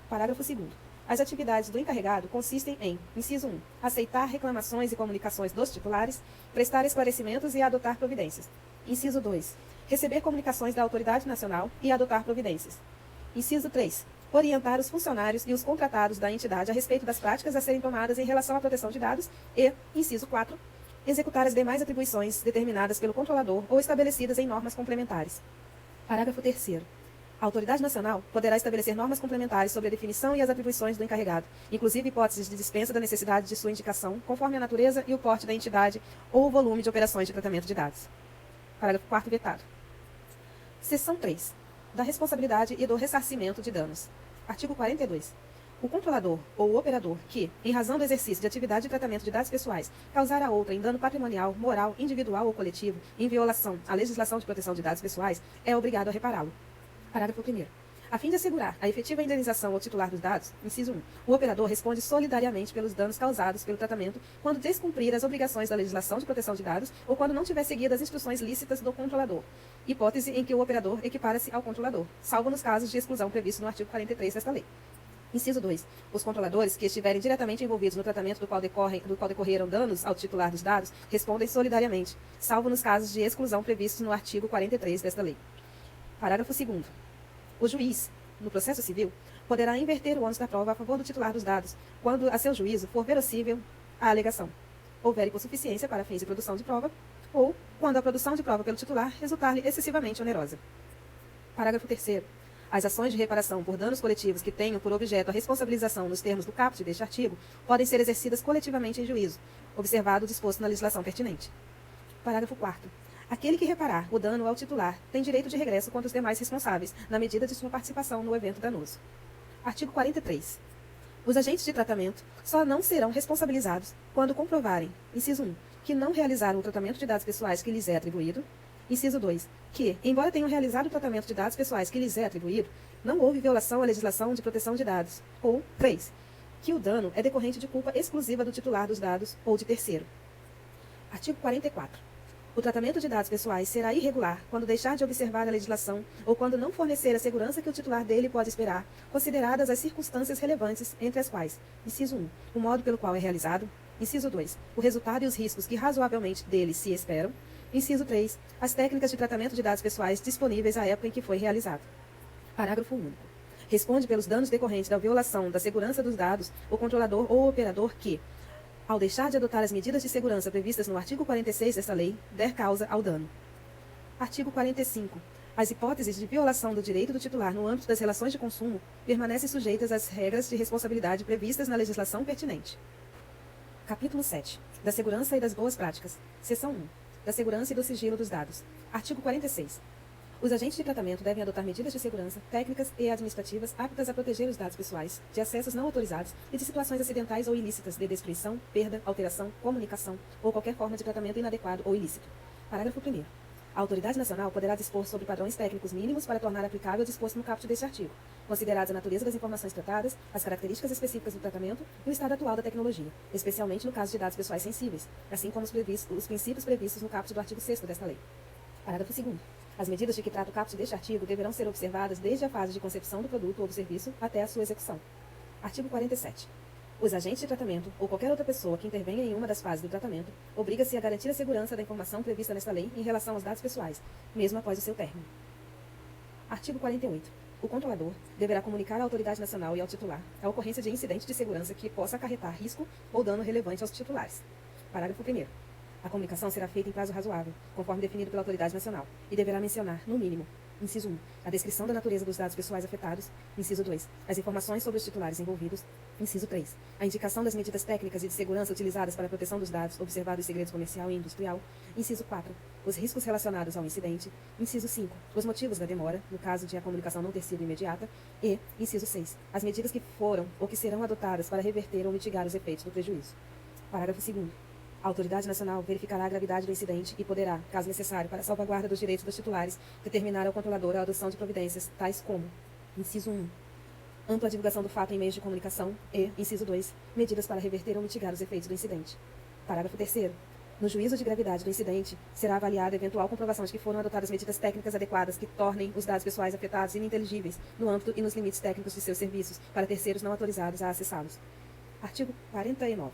Parágrafo 2º. As atividades do encarregado consistem em, inciso 1, aceitar reclamações e comunicações dos titulares, prestar esclarecimentos e adotar providências. Inciso 2, receber comunicações da autoridade nacional e adotar providências. Inciso 3, orientar os funcionários e os contratados da entidade a respeito das práticas a serem tomadas em relação à proteção de dados e, inciso 4, executar as demais atribuições determinadas pelo controlador ou estabelecidas em normas complementares. Parágrafo 3º. A autoridade nacional poderá estabelecer normas complementares sobre a definição e as atribuições do encarregado, inclusive hipóteses de dispensa da necessidade de sua indicação, conforme a natureza e o porte da entidade ou o volume de operações de tratamento de dados. Parágrafo 4º vetado. Seção 3. Da responsabilidade e do ressarcimento de danos. Artigo 42. O controlador ou o operador que, em razão do exercício de atividade de tratamento de dados pessoais, causar a outra em dano patrimonial, moral, individual ou coletivo, em violação à legislação de proteção de dados pessoais, é obrigado a repará-lo. Parágrafo 1º. A fim de assegurar a efetiva indenização ao titular dos dados, inciso 1, o operador responde solidariamente pelos danos causados pelo tratamento quando descumprir as obrigações da legislação de proteção de dados ou quando não tiver seguido as instruções lícitas do controlador, hipótese em que o operador equipara-se ao controlador, salvo nos casos de exclusão previstos no artigo 43 desta lei. Inciso 2. Os controladores que estiverem diretamente envolvidos no tratamento do qual decorreram danos ao titular dos dados respondem solidariamente, salvo nos casos de exclusão previstos no artigo 43 desta lei. Parágrafo 2º. O juiz, no processo civil, poderá inverter o ônus da prova a favor do titular dos dados, quando, a seu juízo, for verossímil a alegação, houver hipossuficiência para fins de produção de prova, ou quando a produção de prova pelo titular resultar-lhe excessivamente onerosa. Parágrafo 3º. As ações de reparação por danos coletivos que tenham por objeto a responsabilização nos termos do caput deste artigo podem ser exercidas coletivamente em juízo, observado o disposto na legislação pertinente. Parágrafo 4º. Aquele que reparar o dano ao titular tem direito de regresso contra os demais responsáveis, na medida de sua participação no evento danoso. Artigo 43. Os agentes de tratamento só não serão responsabilizados quando comprovarem, inciso 1, que não realizaram o tratamento de dados pessoais que lhes é atribuído, inciso 2, que, embora tenham realizado o tratamento de dados pessoais que lhes é atribuído, não houve violação à legislação de proteção de dados, ou 3, que o dano é decorrente de culpa exclusiva do titular dos dados ou de terceiro. Artigo 44. O tratamento de dados pessoais será irregular quando deixar de observar a legislação ou quando não fornecer a segurança que o titular dele pode esperar, consideradas as circunstâncias relevantes, entre as quais, inciso 1, o modo pelo qual é realizado, inciso 2, o resultado e os riscos que razoavelmente dele se esperam, inciso 3, as técnicas de tratamento de dados pessoais disponíveis à época em que foi realizado. Parágrafo único. Responde pelos danos decorrentes da violação da segurança dos dados o controlador ou operador que, ao deixar de adotar as medidas de segurança previstas no artigo 46 desta lei, der causa ao dano. Artigo 45. As hipóteses de violação do direito do titular no âmbito das relações de consumo permanecem sujeitas às regras de responsabilidade previstas na legislação pertinente. Capítulo 7. Da segurança e das boas práticas. Seção 1. Da segurança e do sigilo dos dados. Artigo 46. Os agentes de tratamento devem adotar medidas de segurança, técnicas e administrativas aptas a proteger os dados pessoais, de acessos não autorizados e de situações acidentais ou ilícitas de destruição, perda, alteração, comunicação ou qualquer forma de tratamento inadequado ou ilícito. Parágrafo 1º. A autoridade nacional poderá dispor sobre padrões técnicos mínimos para tornar aplicável o disposto no caput deste artigo, considerados a natureza das informações tratadas, as características específicas do tratamento e o estado atual da tecnologia, especialmente no caso de dados pessoais sensíveis, assim como os princípios previstos no caput do artigo 6º desta lei. Parágrafo 2º. As medidas de que trata o caput deste artigo deverão ser observadas desde a fase de concepção do produto ou do serviço até a sua execução. Artigo 47. Os agentes de tratamento, ou qualquer outra pessoa que intervenha em uma das fases do tratamento, obriga-se a garantir a segurança da informação prevista nesta lei em relação aos dados pessoais, mesmo após o seu término. Artigo 48. O controlador deverá comunicar à autoridade nacional e ao titular a ocorrência de incidente de segurança que possa acarretar risco ou dano relevante aos titulares. Parágrafo 1º. A comunicação será feita em prazo razoável, conforme definido pela autoridade nacional, e deverá mencionar, no mínimo, Inciso 1. A descrição da natureza dos dados pessoais afetados. Inciso 2. As informações sobre os titulares envolvidos. Inciso 3. A indicação das medidas técnicas e de segurança utilizadas para a proteção dos dados, observados segredos comercial e industrial. Inciso 4. Os riscos relacionados ao incidente. Inciso 5. Os motivos da demora, no caso de a comunicação não ter sido imediata. E, inciso 6. As medidas que foram ou que serão adotadas para reverter ou mitigar os efeitos do prejuízo. Parágrafo 2º. A autoridade nacional verificará a gravidade do incidente e poderá, caso necessário para a salvaguarda dos direitos dos titulares, determinar ao controlador a adoção de providências, tais como: inciso 1. Ampla divulgação do fato em meios de comunicação e, inciso 2, medidas para reverter ou mitigar os efeitos do incidente. Parágrafo 3º. No juízo de gravidade do incidente, será avaliada a eventual comprovação de que foram adotadas medidas técnicas adequadas que tornem os dados pessoais afetados ininteligíveis no âmbito e nos limites técnicos de seus serviços para terceiros não autorizados a acessá-los. Artigo 49.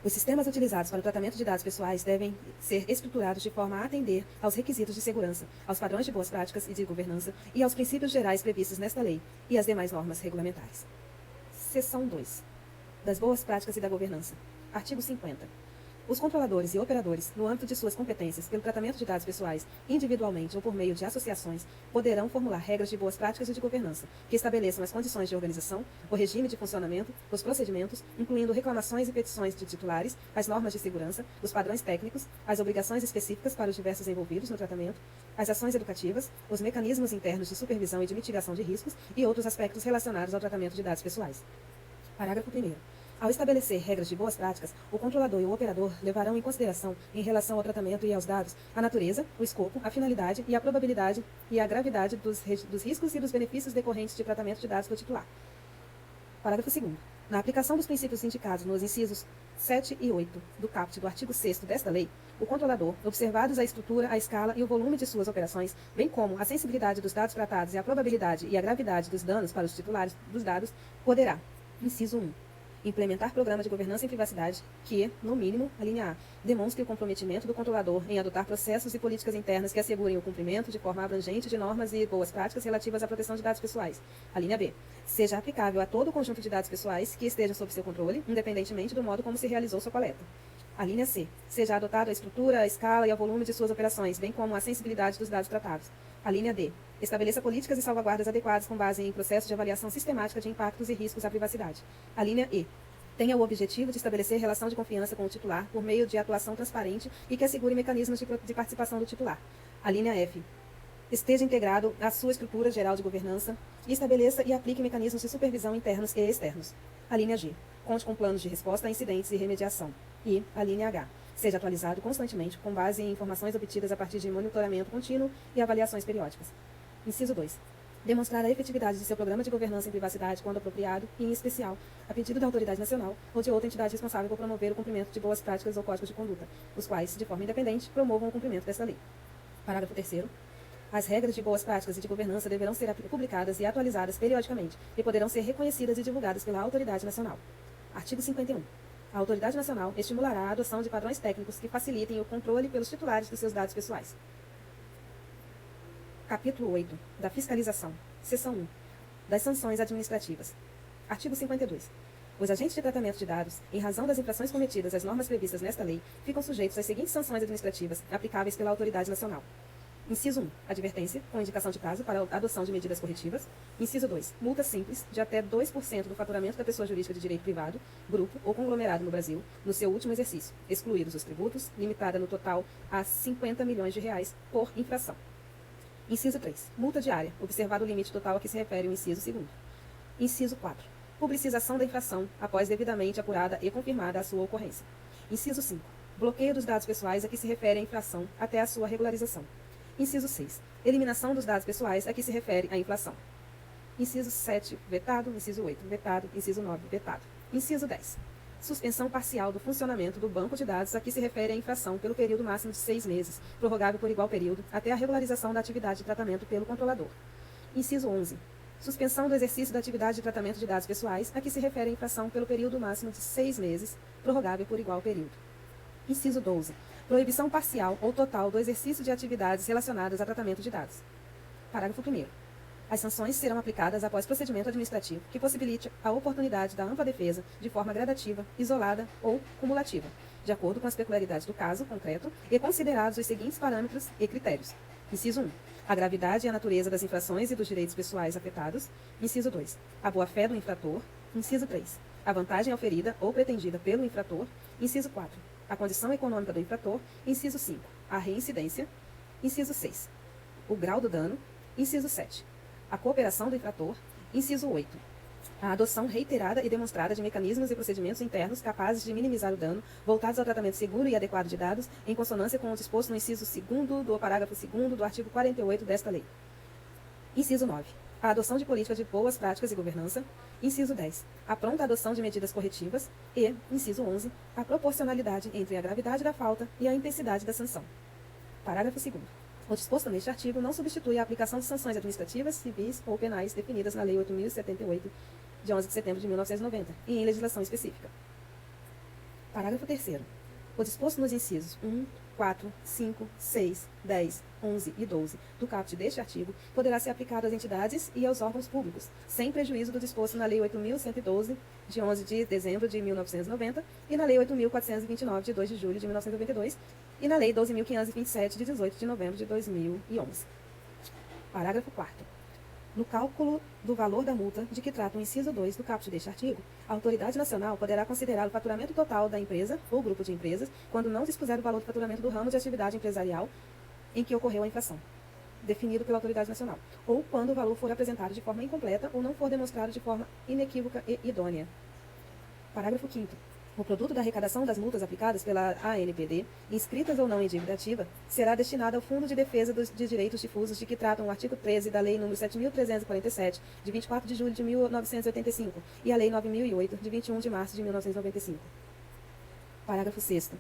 Os sistemas utilizados para o tratamento de dados pessoais devem ser estruturados de forma a atender aos requisitos de segurança, aos padrões de boas práticas e de governança e aos princípios gerais previstos nesta lei e as demais normas regulamentares. Seção 2. Das boas práticas e da governança. Artigo 50. Os controladores e operadores, no âmbito de suas competências pelo tratamento de dados pessoais, individualmente ou por meio de associações, poderão formular regras de boas práticas e de governança, que estabeleçam as condições de organização, o regime de funcionamento, os procedimentos, incluindo reclamações e petições de titulares, as normas de segurança, os padrões técnicos, as obrigações específicas para os diversos envolvidos no tratamento, as ações educativas, os mecanismos internos de supervisão e de mitigação de riscos e outros aspectos relacionados ao tratamento de dados pessoais. Parágrafo 1º. Ao estabelecer regras de boas práticas, o controlador e o operador levarão em consideração, em relação ao tratamento e aos dados, a natureza, o escopo, a finalidade e a probabilidade e a gravidade dos riscos e dos benefícios decorrentes de tratamento de dados do titular. Parágrafo 2º. Na aplicação dos princípios indicados nos incisos 7 e 8 do caput do artigo 6º desta lei, o controlador, observados a estrutura, a escala e o volume de suas operações, bem como a sensibilidade dos dados tratados e a probabilidade e a gravidade dos danos para os titulares dos dados, poderá, inciso 1, implementar programa de governança em privacidade que, no mínimo, a linha A, demonstre o comprometimento do controlador em adotar processos e políticas internas que assegurem o cumprimento de forma abrangente de normas e boas práticas relativas à proteção de dados pessoais. A linha B, seja aplicável a todo o conjunto de dados pessoais que estejam sob seu controle, independentemente do modo como se realizou sua coleta. A linha C, seja adotada a estrutura, a escala e o volume de suas operações, bem como a sensibilidade dos dados tratados. A linha D, estabeleça políticas e salvaguardas adequadas com base em processos de avaliação sistemática de impactos e riscos à privacidade. A linha E, tenha o objetivo de estabelecer relação de confiança com o titular por meio de atuação transparente e que assegure mecanismos de participação do titular. A linha F, esteja integrado à sua estrutura geral de governança e estabeleça e aplique mecanismos de supervisão internos e externos. A linha G, conte com planos de resposta a incidentes e remediação. E a linha H, seja atualizado constantemente com base em informações obtidas a partir de monitoramento contínuo e avaliações periódicas. Inciso 2. Demonstrar a efetividade de seu programa de governança em privacidade quando apropriado e, em especial, a pedido da autoridade nacional ou de outra entidade responsável por promover o cumprimento de boas práticas ou códigos de conduta, os quais, de forma independente, promovam o cumprimento desta lei. Parágrafo 3º. As regras de boas práticas e de governança deverão ser publicadas e atualizadas periodicamente e poderão ser reconhecidas e divulgadas pela autoridade nacional. Artigo 51. A autoridade nacional estimulará a adoção de padrões técnicos que facilitem o controle pelos titulares dos seus dados pessoais. Capítulo 8. Da fiscalização. Seção 1. Das sanções administrativas. Artigo 52. Os agentes de tratamento de dados, em razão das infrações cometidas às normas previstas nesta lei, ficam sujeitos às seguintes sanções administrativas, aplicáveis pela autoridade nacional. Inciso 1. Advertência, com indicação de prazo para a adoção de medidas corretivas. Inciso 2. Multa simples, de até 2% do faturamento da pessoa jurídica de direito privado, grupo ou conglomerado no Brasil, no seu último exercício, excluídos os tributos, limitada no total a R$50 milhões por infração. Inciso 3. Multa diária, observado o limite total a que se refere o inciso 2º. Inciso 4. Publicização da infração, após devidamente apurada e confirmada a sua ocorrência. Inciso 5. Bloqueio dos dados pessoais a que se refere a infração até a sua regularização. Inciso 6. Eliminação dos dados pessoais a que se refere a infração. Inciso 7. Vetado. Inciso 8. Vetado. Inciso 9. Vetado. Inciso 10. Suspensão parcial do funcionamento do banco de dados a que se refere a infração pelo período máximo de 6 meses, prorrogável por igual período, até a regularização da atividade de tratamento pelo controlador. Inciso 11. Suspensão do exercício da atividade de tratamento de dados pessoais a que se refere a infração pelo período máximo de 6 meses, prorrogável por igual período. Inciso 12. Proibição parcial ou total do exercício de atividades relacionadas a tratamento de dados. Parágrafo 1º. As sanções serão aplicadas após procedimento administrativo que possibilite a oportunidade da ampla defesa de forma gradativa, isolada ou cumulativa, de acordo com as peculiaridades do caso concreto e considerados os seguintes parâmetros e critérios. Inciso 1. a gravidade e a natureza das infrações e dos direitos pessoais afetados. Inciso 2. A boa-fé do infrator. Inciso 3. A vantagem oferida ou pretendida pelo infrator. Inciso 4. A condição econômica do infrator. Inciso 5. A reincidência. Inciso 6. O grau do dano. Inciso 7. A cooperação do infrator. Inciso 8. A adoção reiterada e demonstrada de mecanismos e procedimentos internos capazes de minimizar o dano, voltados ao tratamento seguro e adequado de dados, em consonância com o disposto no inciso 2º do parágrafo 2º do artigo 48 desta lei. Inciso 9. A adoção de políticas de boas práticas e governança. Inciso 10. A pronta adoção de medidas corretivas. E, inciso 11. A proporcionalidade entre a gravidade da falta e a intensidade da sanção. Parágrafo 2º. O disposto neste artigo não substitui a aplicação de sanções administrativas, civis ou penais definidas na Lei 8.078, de 11 de setembro de 1990, e em legislação específica. Parágrafo 3º. O disposto nos incisos 1, 4, 5, 6, 10, 11 e 12 do caput deste artigo poderá ser aplicado às entidades e aos órgãos públicos, sem prejuízo do disposto na Lei 8.112, de 11 de dezembro de 1990, e na Lei 8.429, de 2 de julho de 1992, e na Lei 12.527, de 18 de novembro de 2011. Parágrafo 4º. No cálculo do valor da multa de que trata o inciso 2 do caput deste artigo, a autoridade nacional poderá considerar o faturamento total da empresa ou grupo de empresas quando não dispuser do valor do faturamento do ramo de atividade empresarial em que ocorreu a infração, definido pela autoridade nacional, ou quando o valor for apresentado de forma incompleta ou não for demonstrado de forma inequívoca e idônea. Parágrafo 5º. O produto da arrecadação das multas aplicadas pela ANPD, inscritas ou não em dívida ativa, será destinado ao Fundo de Defesa de Direitos Difusos de que tratam o artigo 13 da Lei nº 7.347, de 24 de julho de 1985, e a Lei 9.008, de 21 de março de 1995. Parágrafo 6º.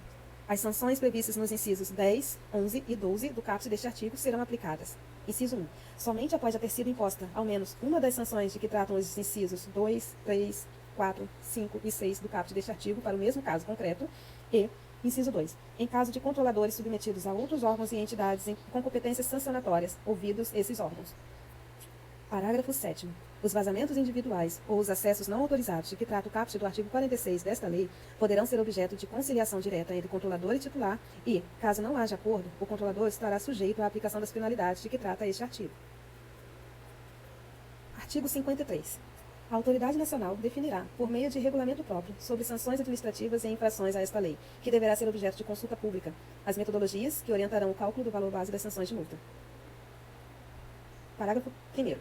As sanções previstas nos incisos 10, 11 e 12 do caput deste artigo serão aplicadas. Inciso 1. Somente após já ter sido imposta ao menos uma das sanções de que tratam os incisos 2, 3, 4, 5 e 6 do caput deste artigo para o mesmo caso concreto. E, inciso 2. Em caso de controladores submetidos a outros órgãos e entidades com competências sancionatórias, ouvidos esses órgãos. Parágrafo 7º. Os vazamentos individuais ou os acessos não autorizados de que trata o caput do artigo 46 desta lei poderão ser objeto de conciliação direta entre controlador e titular e, caso não haja acordo, o controlador estará sujeito à aplicação das penalidades de que trata este artigo. Artigo 53. A autoridade nacional definirá, por meio de regulamento próprio, sobre sanções administrativas e infrações a esta lei, que deverá ser objeto de consulta pública, as metodologias que orientarão o cálculo do valor base das sanções de multa. Parágrafo 1º.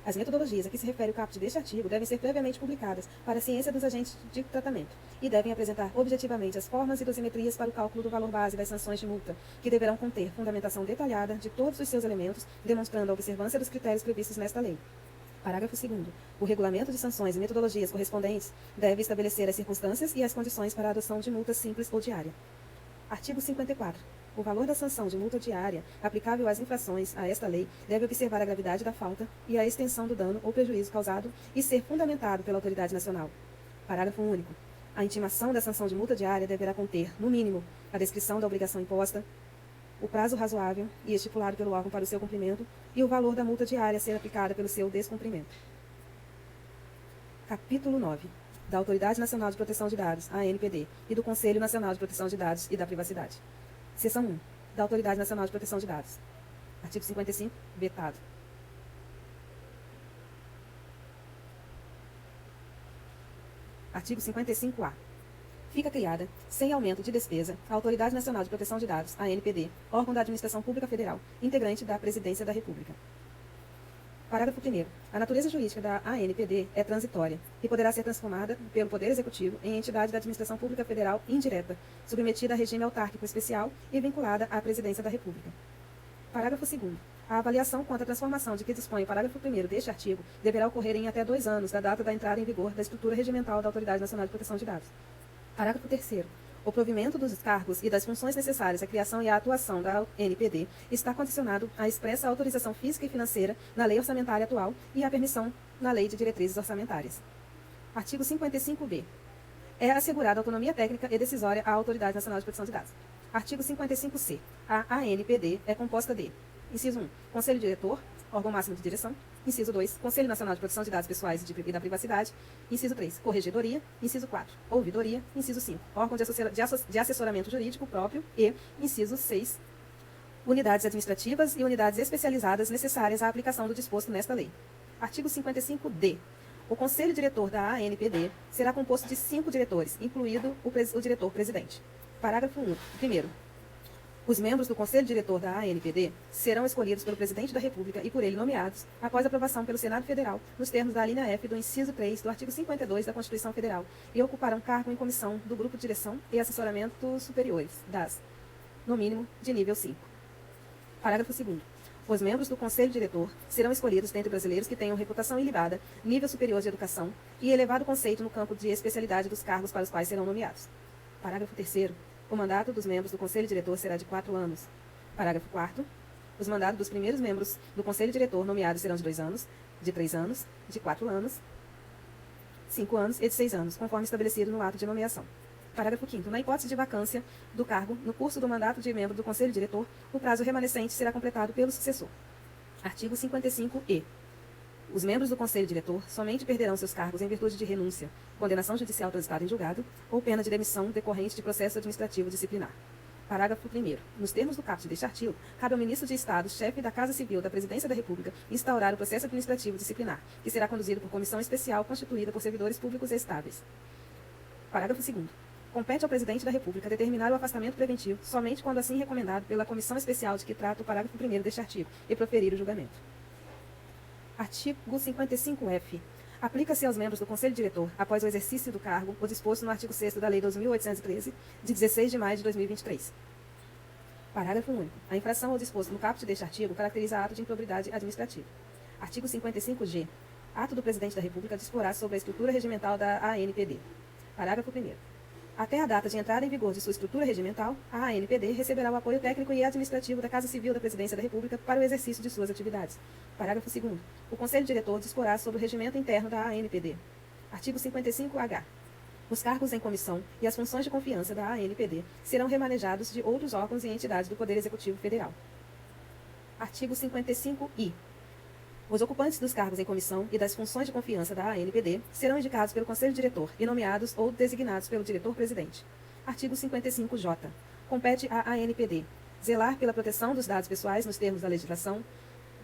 As metodologias a que se refere o caput deste artigo devem ser previamente publicadas para a ciência dos agentes de tratamento e devem apresentar objetivamente as formas e dosimetrias para o cálculo do valor base das sanções de multa, que deverão conter fundamentação detalhada de todos os seus elementos, demonstrando a observância dos critérios previstos nesta lei. Parágrafo 2º. O regulamento de sanções e metodologias correspondentes deve estabelecer as circunstâncias e as condições para a adoção de multa simples ou diária. Artigo 54. O valor da sanção de multa diária aplicável às infrações a esta lei deve observar a gravidade da falta e a extensão do dano ou prejuízo causado e ser fundamentado pela autoridade nacional. Parágrafo único. A intimação da sanção de multa diária deverá conter, no mínimo, a descrição da obrigação imposta, o prazo razoável e estipulado pelo órgão para o seu cumprimento e o valor da multa diária a ser aplicada pelo seu descumprimento. Capítulo 9. Da Autoridade Nacional de Proteção de Dados, ANPD, e do Conselho Nacional de Proteção de Dados e da Privacidade. Seção 1. Da Autoridade Nacional de Proteção de Dados. Artigo 55. Vetado. Artigo 55-A. Fica criada, sem aumento de despesa, a Autoridade Nacional de Proteção de Dados, ANPD, órgão da Administração Pública Federal, integrante da Presidência da República. Parágrafo 1º. A natureza jurídica da ANPD é transitória e poderá ser transformada pelo Poder Executivo em entidade da Administração Pública Federal indireta, submetida a regime autárquico especial e vinculada à Presidência da República. Parágrafo 2º. A avaliação quanto à transformação de que dispõe o parágrafo 1º deste artigo deverá ocorrer em até 2 anos da data da entrada em vigor da estrutura regimental da Autoridade Nacional de Proteção de Dados. Parágrafo 3º. O provimento dos cargos e das funções necessárias à criação e à atuação da ANPD está condicionado à expressa autorização física e financeira na lei orçamentária atual e à permissão na lei de diretrizes orçamentárias. Artigo 55-B. É assegurada autonomia técnica e decisória à Autoridade Nacional de Proteção de Dados. Artigo 55-C. A ANPD é composta de: inciso 1. Conselho Diretor, órgão máximo de direção. Inciso 2. Conselho Nacional de Proteção de Dados Pessoais e da Privacidade. Inciso 3. Corregedoria. Inciso 4. Ouvidoria. Inciso 5. Órgão de assessoramento jurídico próprio. E, inciso 6. unidades administrativas e unidades especializadas necessárias à aplicação do disposto nesta lei. Artigo 55-D. O Conselho Diretor da ANPD será composto de 5 diretores, incluído o diretor-presidente. Parágrafo 1. Primeiro, os membros do Conselho Diretor da ANPD serão escolhidos pelo Presidente da República e por ele nomeados, após aprovação pelo Senado Federal, nos termos da alínea F do inciso 3 do artigo 52 da Constituição Federal, e ocuparão cargo em comissão do Grupo de Direção e Assessoramento Superiores, no mínimo, de nível 5. Parágrafo 2º. Os membros do Conselho Diretor serão escolhidos dentre brasileiros que tenham reputação ilibada, nível superior de educação e elevado conceito no campo de especialidade dos cargos para os quais serão nomeados. Parágrafo 3º. O mandato dos membros do Conselho Diretor será de 4 anos. Parágrafo 4º. Os mandatos dos primeiros membros do Conselho Diretor nomeados serão de 2 anos, de 3 anos, de 4 anos, 5 anos e de 6 anos, conforme estabelecido no ato de nomeação. Parágrafo 5º. Na hipótese de vacância do cargo, no curso do mandato de membro do Conselho Diretor, o prazo remanescente será completado pelo sucessor. Artigo 55-E. Os membros do Conselho Diretor somente perderão seus cargos em virtude de renúncia, condenação judicial transitada em julgado ou pena de demissão decorrente de processo administrativo disciplinar. Parágrafo 1º. Nos termos do caput deste artigo, cabe ao ministro de Estado, chefe da Casa Civil da Presidência da República, instaurar o processo administrativo disciplinar, que será conduzido por comissão especial constituída por servidores públicos estáveis. Parágrafo 2º. Compete ao Presidente da República determinar o afastamento preventivo somente quando assim recomendado pela comissão especial de que trata o parágrafo 1º deste artigo e proferir o julgamento. Artigo 55-F. Aplica-se aos membros do Conselho Diretor, após o exercício do cargo, o disposto no artigo 6º da Lei 2.813, de 16 de maio de 2023. Parágrafo único. A infração ao disposto no caput deste artigo caracteriza ato de improbidade administrativa. Artigo 55-G. Ato do Presidente da República disporá sobre a estrutura regimental da ANPD. Parágrafo 1º. Até a data de entrada em vigor de sua estrutura regimental, a ANPD receberá o apoio técnico e administrativo da Casa Civil da Presidência da República para o exercício de suas atividades. Parágrafo 2º. O Conselho Diretor disporá sobre o regimento interno da ANPD. Artigo 55-H. Os cargos em comissão e as funções de confiança da ANPD serão remanejados de outros órgãos e entidades do Poder Executivo Federal. Artigo 55-I. Os ocupantes dos cargos em comissão e das funções de confiança da ANPD serão indicados pelo Conselho Diretor e nomeados ou designados pelo diretor-presidente. Artigo 55-J. Compete à ANPD zelar pela proteção dos dados pessoais nos termos da legislação.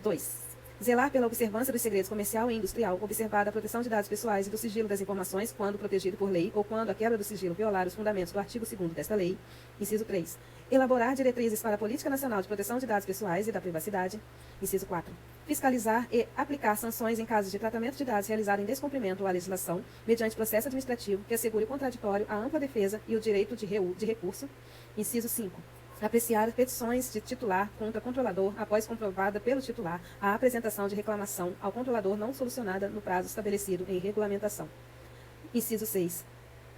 2. Zelar pela observância dos segredos comercial e industrial, observada a proteção de dados pessoais e do sigilo das informações quando protegido por lei ou quando a quebra do sigilo violar os fundamentos do artigo 2º desta lei. Inciso 3. Elaborar diretrizes para a Política Nacional de Proteção de Dados Pessoais e da Privacidade. Inciso 4. Fiscalizar e aplicar sanções em casos de tratamento de dados realizado em descumprimento à legislação, mediante processo administrativo que assegure o contraditório, a ampla defesa e o direito de recurso. Inciso 5. Apreciar petições de titular contra controlador após comprovada pelo titular a apresentação de reclamação ao controlador não solucionada no prazo estabelecido em regulamentação. Inciso 6.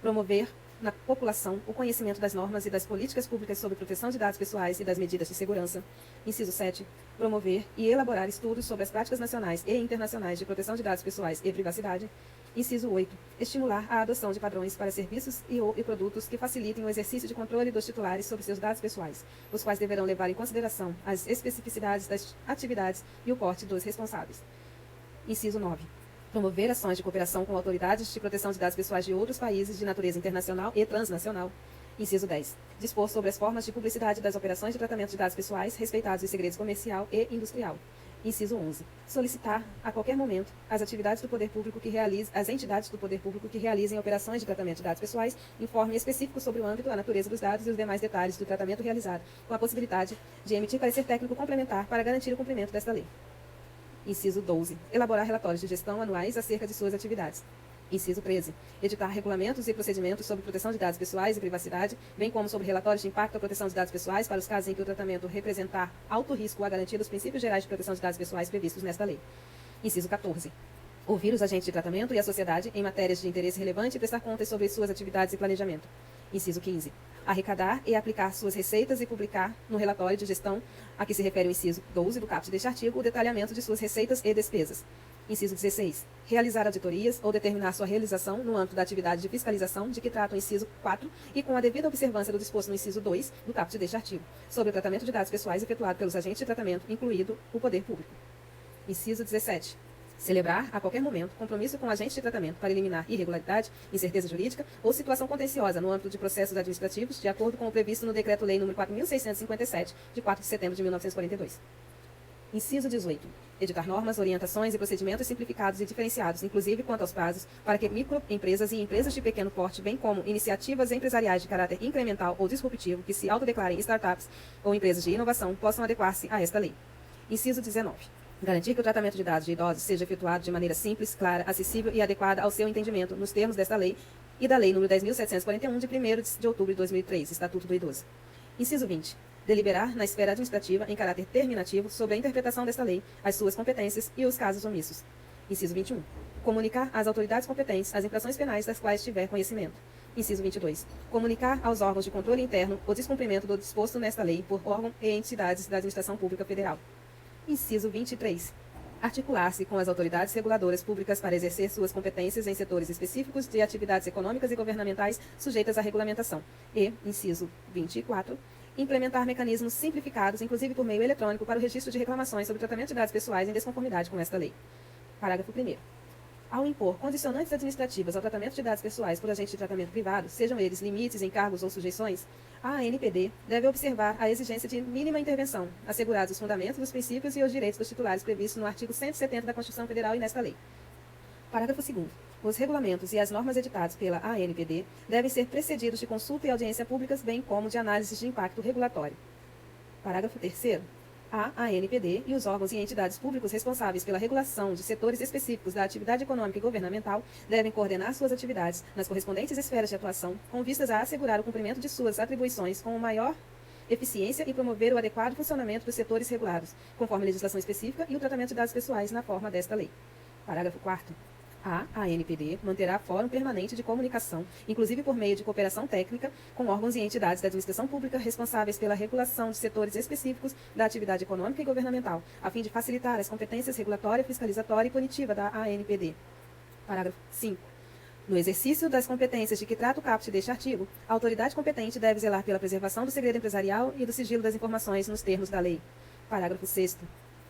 Promover na população o conhecimento das normas e das políticas públicas sobre proteção de dados pessoais e das medidas de segurança. Inciso 7. Promover e elaborar estudos sobre as práticas nacionais e internacionais de proteção de dados pessoais e privacidade. Inciso 8. Estimular a adoção de padrões para serviços e produtos que facilitem o exercício de controle dos titulares sobre seus dados pessoais, os quais deverão levar em consideração as especificidades das atividades e o porte dos responsáveis. Inciso 9. Promover ações de cooperação com autoridades de proteção de dados pessoais de outros países de natureza internacional e transnacional. Inciso 10. Dispor sobre as formas de publicidade das operações de tratamento de dados pessoais, respeitados os segredos comercial e industrial. Inciso 11. Solicitar, a qualquer momento, as entidades do poder público que realizem operações de tratamento de dados pessoais, informe específico sobre o âmbito, a natureza dos dados e os demais detalhes do tratamento realizado, com a possibilidade de emitir parecer técnico complementar para garantir o cumprimento desta lei. Inciso 12. Elaborar relatórios de gestão anuais acerca de suas atividades. Inciso 13. Editar regulamentos e procedimentos sobre proteção de dados pessoais e privacidade, bem como sobre relatórios de impacto à proteção de dados pessoais para os casos em que o tratamento representar alto risco à garantia dos princípios gerais de proteção de dados pessoais previstos nesta lei. Inciso 14. Ouvir os agentes de tratamento e a sociedade em matérias de interesse relevante e prestar contas sobre suas atividades e planejamento. Inciso 15. Arrecadar e aplicar suas receitas e publicar no relatório de gestão a que se refere o inciso 12 do caput deste artigo o detalhamento de suas receitas e despesas. Inciso 16. Realizar auditorias ou determinar sua realização no âmbito da atividade de fiscalização de que trata o inciso 4 e com a devida observância do disposto no inciso 2 do caput deste artigo, sobre o tratamento de dados pessoais efetuado pelos agentes de tratamento, incluído o poder público. Inciso 17. Celebrar, a qualquer momento, compromisso com agente de tratamento para eliminar irregularidade, incerteza jurídica ou situação contenciosa no âmbito de processos administrativos, de acordo com o previsto no Decreto-Lei nº 4.657, de 4 de setembro de 1942. Inciso 18. Editar normas, orientações e procedimentos simplificados e diferenciados, inclusive quanto aos prazos, para que microempresas e empresas de pequeno porte, bem como iniciativas empresariais de caráter incremental ou disruptivo que se autodeclarem startups ou empresas de inovação, possam adequar-se a esta lei. Inciso 19. Garantir que o tratamento de dados de idosos seja efetuado de maneira simples, clara, acessível e adequada ao seu entendimento, nos termos desta lei e da Lei nº 10.741, de 1º de outubro de 2003, Estatuto do Idoso. Inciso 20. Deliberar na esfera administrativa, em caráter terminativo, sobre a interpretação desta lei, as suas competências e os casos omissos. Inciso 21. Comunicar às autoridades competentes as infrações penais das quais tiver conhecimento. Inciso 22. Comunicar aos órgãos de controle interno o descumprimento do disposto nesta lei por órgão e entidades da administração pública federal. Inciso 23. Articular-se com as autoridades reguladoras públicas para exercer suas competências em setores específicos de atividades econômicas e governamentais sujeitas à regulamentação. E, inciso 24, implementar mecanismos simplificados, inclusive por meio eletrônico, para o registro de reclamações sobre o tratamento de dados pessoais em desconformidade com esta lei. Parágrafo 1º. Ao impor condicionantes administrativas ao tratamento de dados pessoais por agente de tratamento privado, sejam eles limites, encargos ou sujeições, a ANPD deve observar a exigência de mínima intervenção, assegurados os fundamentos dos princípios e os direitos dos titulares previstos no artigo 170 da Constituição Federal e nesta lei. Parágrafo 2º. Os regulamentos e as normas editados pela ANPD devem ser precedidos de consulta e audiência públicas, bem como de análises de impacto regulatório. Parágrafo 3º. A ANPD e os órgãos e entidades públicos responsáveis pela regulação de setores específicos da atividade econômica e governamental devem coordenar suas atividades nas correspondentes esferas de atuação, com vistas a assegurar o cumprimento de suas atribuições com maior eficiência e promover o adequado funcionamento dos setores regulados, conforme a legislação específica e o tratamento de dados pessoais na forma desta lei. Parágrafo 4º. A ANPD manterá fórum permanente de comunicação, inclusive por meio de cooperação técnica, com órgãos e entidades da administração pública responsáveis pela regulação de setores específicos da atividade econômica e governamental, a fim de facilitar as competências regulatória, fiscalizatória e punitiva da ANPD. Parágrafo 5. No exercício das competências de que trata o caput deste artigo, a autoridade competente deve zelar pela preservação do segredo empresarial e do sigilo das informações nos termos da lei. Parágrafo 6º.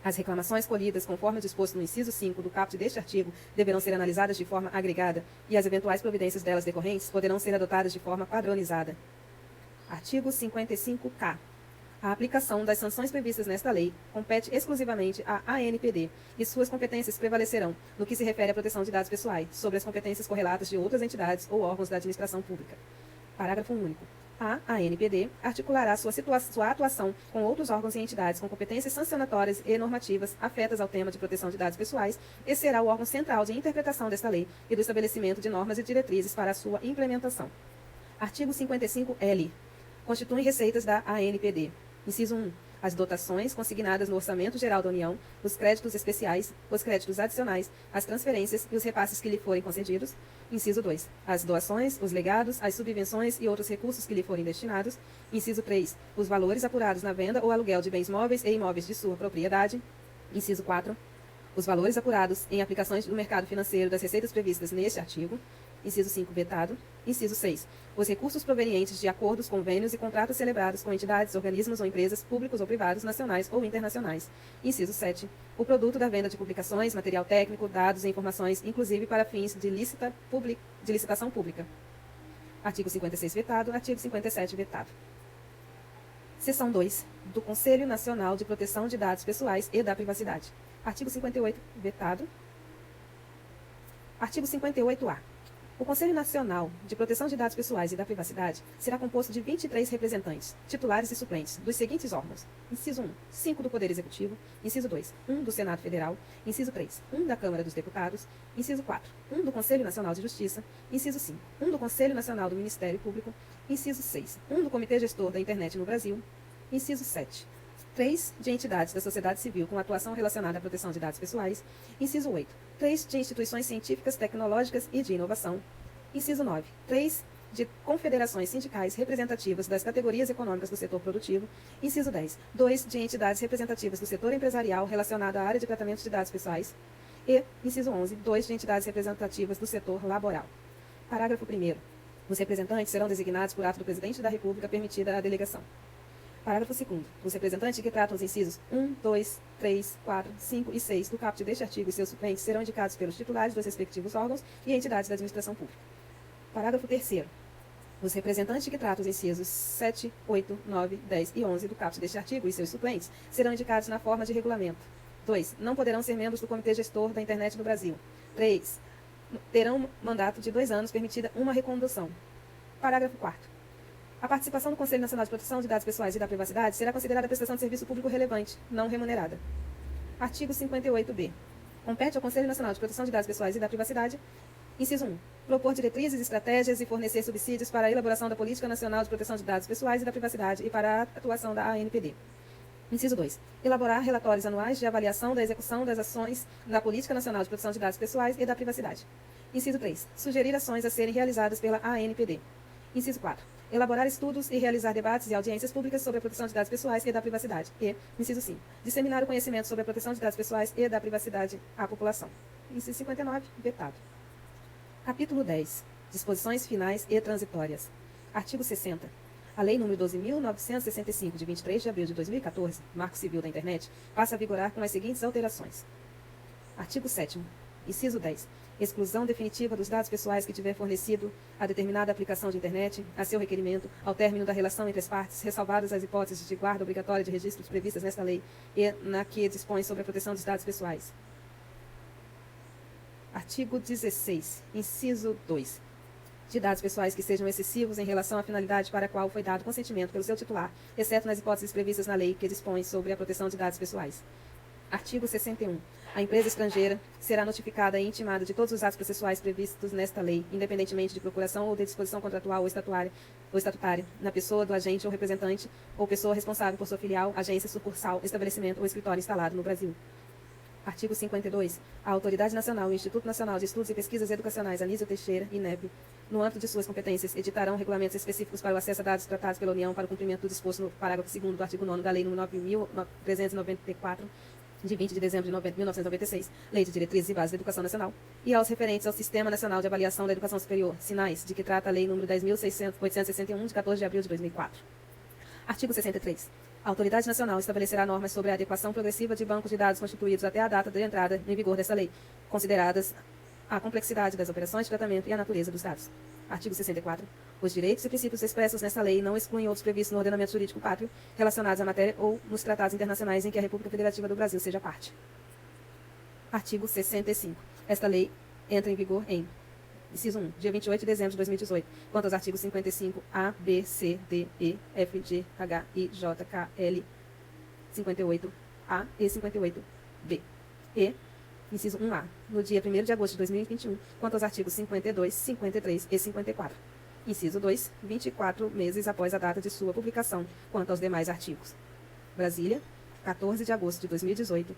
As reclamações colhidas conforme o disposto no inciso 5 do caput deste artigo deverão ser analisadas de forma agregada e as eventuais providências delas decorrentes poderão ser adotadas de forma padronizada. Artigo 55-K. A aplicação das sanções previstas nesta lei compete exclusivamente à ANPD e suas competências prevalecerão, no que se refere à proteção de dados pessoais, sobre as competências correlatas de outras entidades ou órgãos da administração pública. Parágrafo único. A ANPD articulará sua atuação com outros órgãos e entidades com competências sancionatórias e normativas afetas ao tema de proteção de dados pessoais e será o órgão central de interpretação desta lei e do estabelecimento de normas e diretrizes para a sua implementação. Artigo 55-L. Constituem receitas da ANPD. Inciso 1. As dotações consignadas no Orçamento Geral da União, os créditos especiais, os créditos adicionais, as transferências e os repasses que lhe forem concedidos. Inciso 2. As doações, os legados, as subvenções e outros recursos que lhe forem destinados. Inciso 3. Os valores apurados na venda ou aluguel de bens móveis e imóveis de sua propriedade. Inciso 4. Os valores apurados em aplicações do mercado financeiro das receitas previstas neste artigo. Inciso 5, vetado. Inciso 6. Os recursos provenientes de acordos, convênios e contratos celebrados com entidades, organismos ou empresas públicos ou privados, nacionais ou internacionais. Inciso 7. O produto da venda de publicações, material técnico, dados e informações, inclusive para fins de licitação pública. Artigo 56, vetado. Artigo 57, vetado. Seção 2. Do Conselho Nacional de Proteção de Dados Pessoais e da Privacidade. Artigo 58, vetado. Artigo 58-A. O Conselho Nacional de Proteção de Dados Pessoais e da Privacidade será composto de 23 representantes, titulares e suplentes, dos seguintes órgãos. Inciso 1, 5 do Poder Executivo. Inciso 2, 1 do Senado Federal. Inciso 3, 1 da Câmara dos Deputados. Inciso 4, 1 do Conselho Nacional de Justiça. Inciso 5, 1 do Conselho Nacional do Ministério Público. Inciso 6, 1 do Comitê Gestor da Internet no Brasil. Inciso 7, 3 de entidades da sociedade civil com atuação relacionada à proteção de dados pessoais. Inciso 8, 3 de instituições científicas, tecnológicas e de inovação. Inciso 9, 3 de confederações sindicais representativas das categorias econômicas do setor produtivo. Inciso 10, 2 de entidades representativas do setor empresarial relacionado à área de tratamento de dados pessoais. E, inciso 11, 2 de entidades representativas do setor laboral. Parágrafo 1º. Os representantes serão designados por ato do Presidente da República, permitida a delegação. Parágrafo 2º. Os representantes que tratam os incisos 1, 2, 3, 4, 5 e 6 do caput deste artigo e seus suplentes serão indicados pelos titulares dos respectivos órgãos e entidades da administração pública. Parágrafo 3º. Os representantes que tratam os incisos 7, 8, 9, 10 e 11 do caput deste artigo e seus suplentes serão indicados na forma de regulamento. 2. Não poderão ser membros do Comitê Gestor da Internet no Brasil. 3. Terão mandato de 2 anos, permitida uma recondução. Parágrafo 4º. A participação no Conselho Nacional de Proteção de Dados Pessoais e da Privacidade será considerada prestação de serviço público relevante, não remunerada. Artigo 58b. Compete ao Conselho Nacional de Proteção de Dados Pessoais e da Privacidade, inciso 1, propor diretrizes, estratégias e fornecer subsídios para a elaboração da Política Nacional de Proteção de Dados Pessoais e da Privacidade e para a atuação da ANPD. Inciso 2. Elaborar relatórios anuais de avaliação da execução das ações da Política Nacional de Proteção de Dados Pessoais e da Privacidade. Inciso 3. Sugerir ações a serem realizadas pela ANPD. Inciso 4. Elaborar estudos e realizar debates e audiências públicas sobre a proteção de dados pessoais e da privacidade. E, inciso 5. Disseminar o conhecimento sobre a proteção de dados pessoais e da privacidade à população. Inciso 59. Vetado. Capítulo 10. Disposições finais e transitórias. Artigo 60. A Lei nº 12.965, de 23 de abril de 2014, Marco Civil da Internet, passa a vigorar com as seguintes alterações. Artigo 7º. Inciso 10. Exclusão definitiva dos dados pessoais que tiver fornecido a determinada aplicação de internet, a seu requerimento, ao término da relação entre as partes, ressalvadas as hipóteses de guarda obrigatória de registros previstas nesta lei e na que dispõe sobre a proteção dos dados pessoais. Artigo 16, inciso 2. De dados pessoais que sejam excessivos em relação à finalidade para a qual foi dado consentimento pelo seu titular, exceto nas hipóteses previstas na lei que dispõe sobre a proteção de dados pessoais. Artigo 61. A empresa estrangeira será notificada e intimada de todos os atos processuais previstos nesta lei, independentemente de procuração ou de disposição contratual ou estatutária, na pessoa do agente ou representante, ou pessoa responsável por sua filial, agência, sucursal, estabelecimento ou escritório instalado no Brasil. Artigo 52. A Autoridade Nacional e o Instituto Nacional de Estudos e Pesquisas Educacionais Anísio Teixeira, INEP, no âmbito de suas competências, editarão regulamentos específicos para o acesso a dados tratados pela União para o cumprimento do disposto no parágrafo 2º do artigo 9º da Lei nº 9.394, de 20 de dezembro de 1996, Lei de Diretrizes e Bases da Educação Nacional, e aos referentes ao Sistema Nacional de Avaliação da Educação Superior, SINAES, de que trata a Lei nº 10.861, de 14 de abril de 2004. Artigo 63. A Autoridade Nacional estabelecerá normas sobre a adequação progressiva de bancos de dados constituídos até a data de entrada em vigor desta lei, consideradas a complexidade das operações de tratamento e a natureza dos dados. Artigo 64. Os direitos e princípios expressos nesta lei não excluem outros previstos no ordenamento jurídico pátrio relacionados à matéria ou nos tratados internacionais em que a República Federativa do Brasil seja parte. Artigo 65. Esta lei entra em vigor em: inciso 1, dia 28 de dezembro de 2018, quanto aos artigos 55A, B, C, D, E, F, G, H, I, J, K, L, 58A e 58B. E, inciso 1A, no dia 1º de agosto de 2021, quanto aos artigos 52, 53 e 54. Inciso 2, 24 meses após a data de sua publicação, quanto aos demais artigos. Brasília, 14 de agosto de 2018,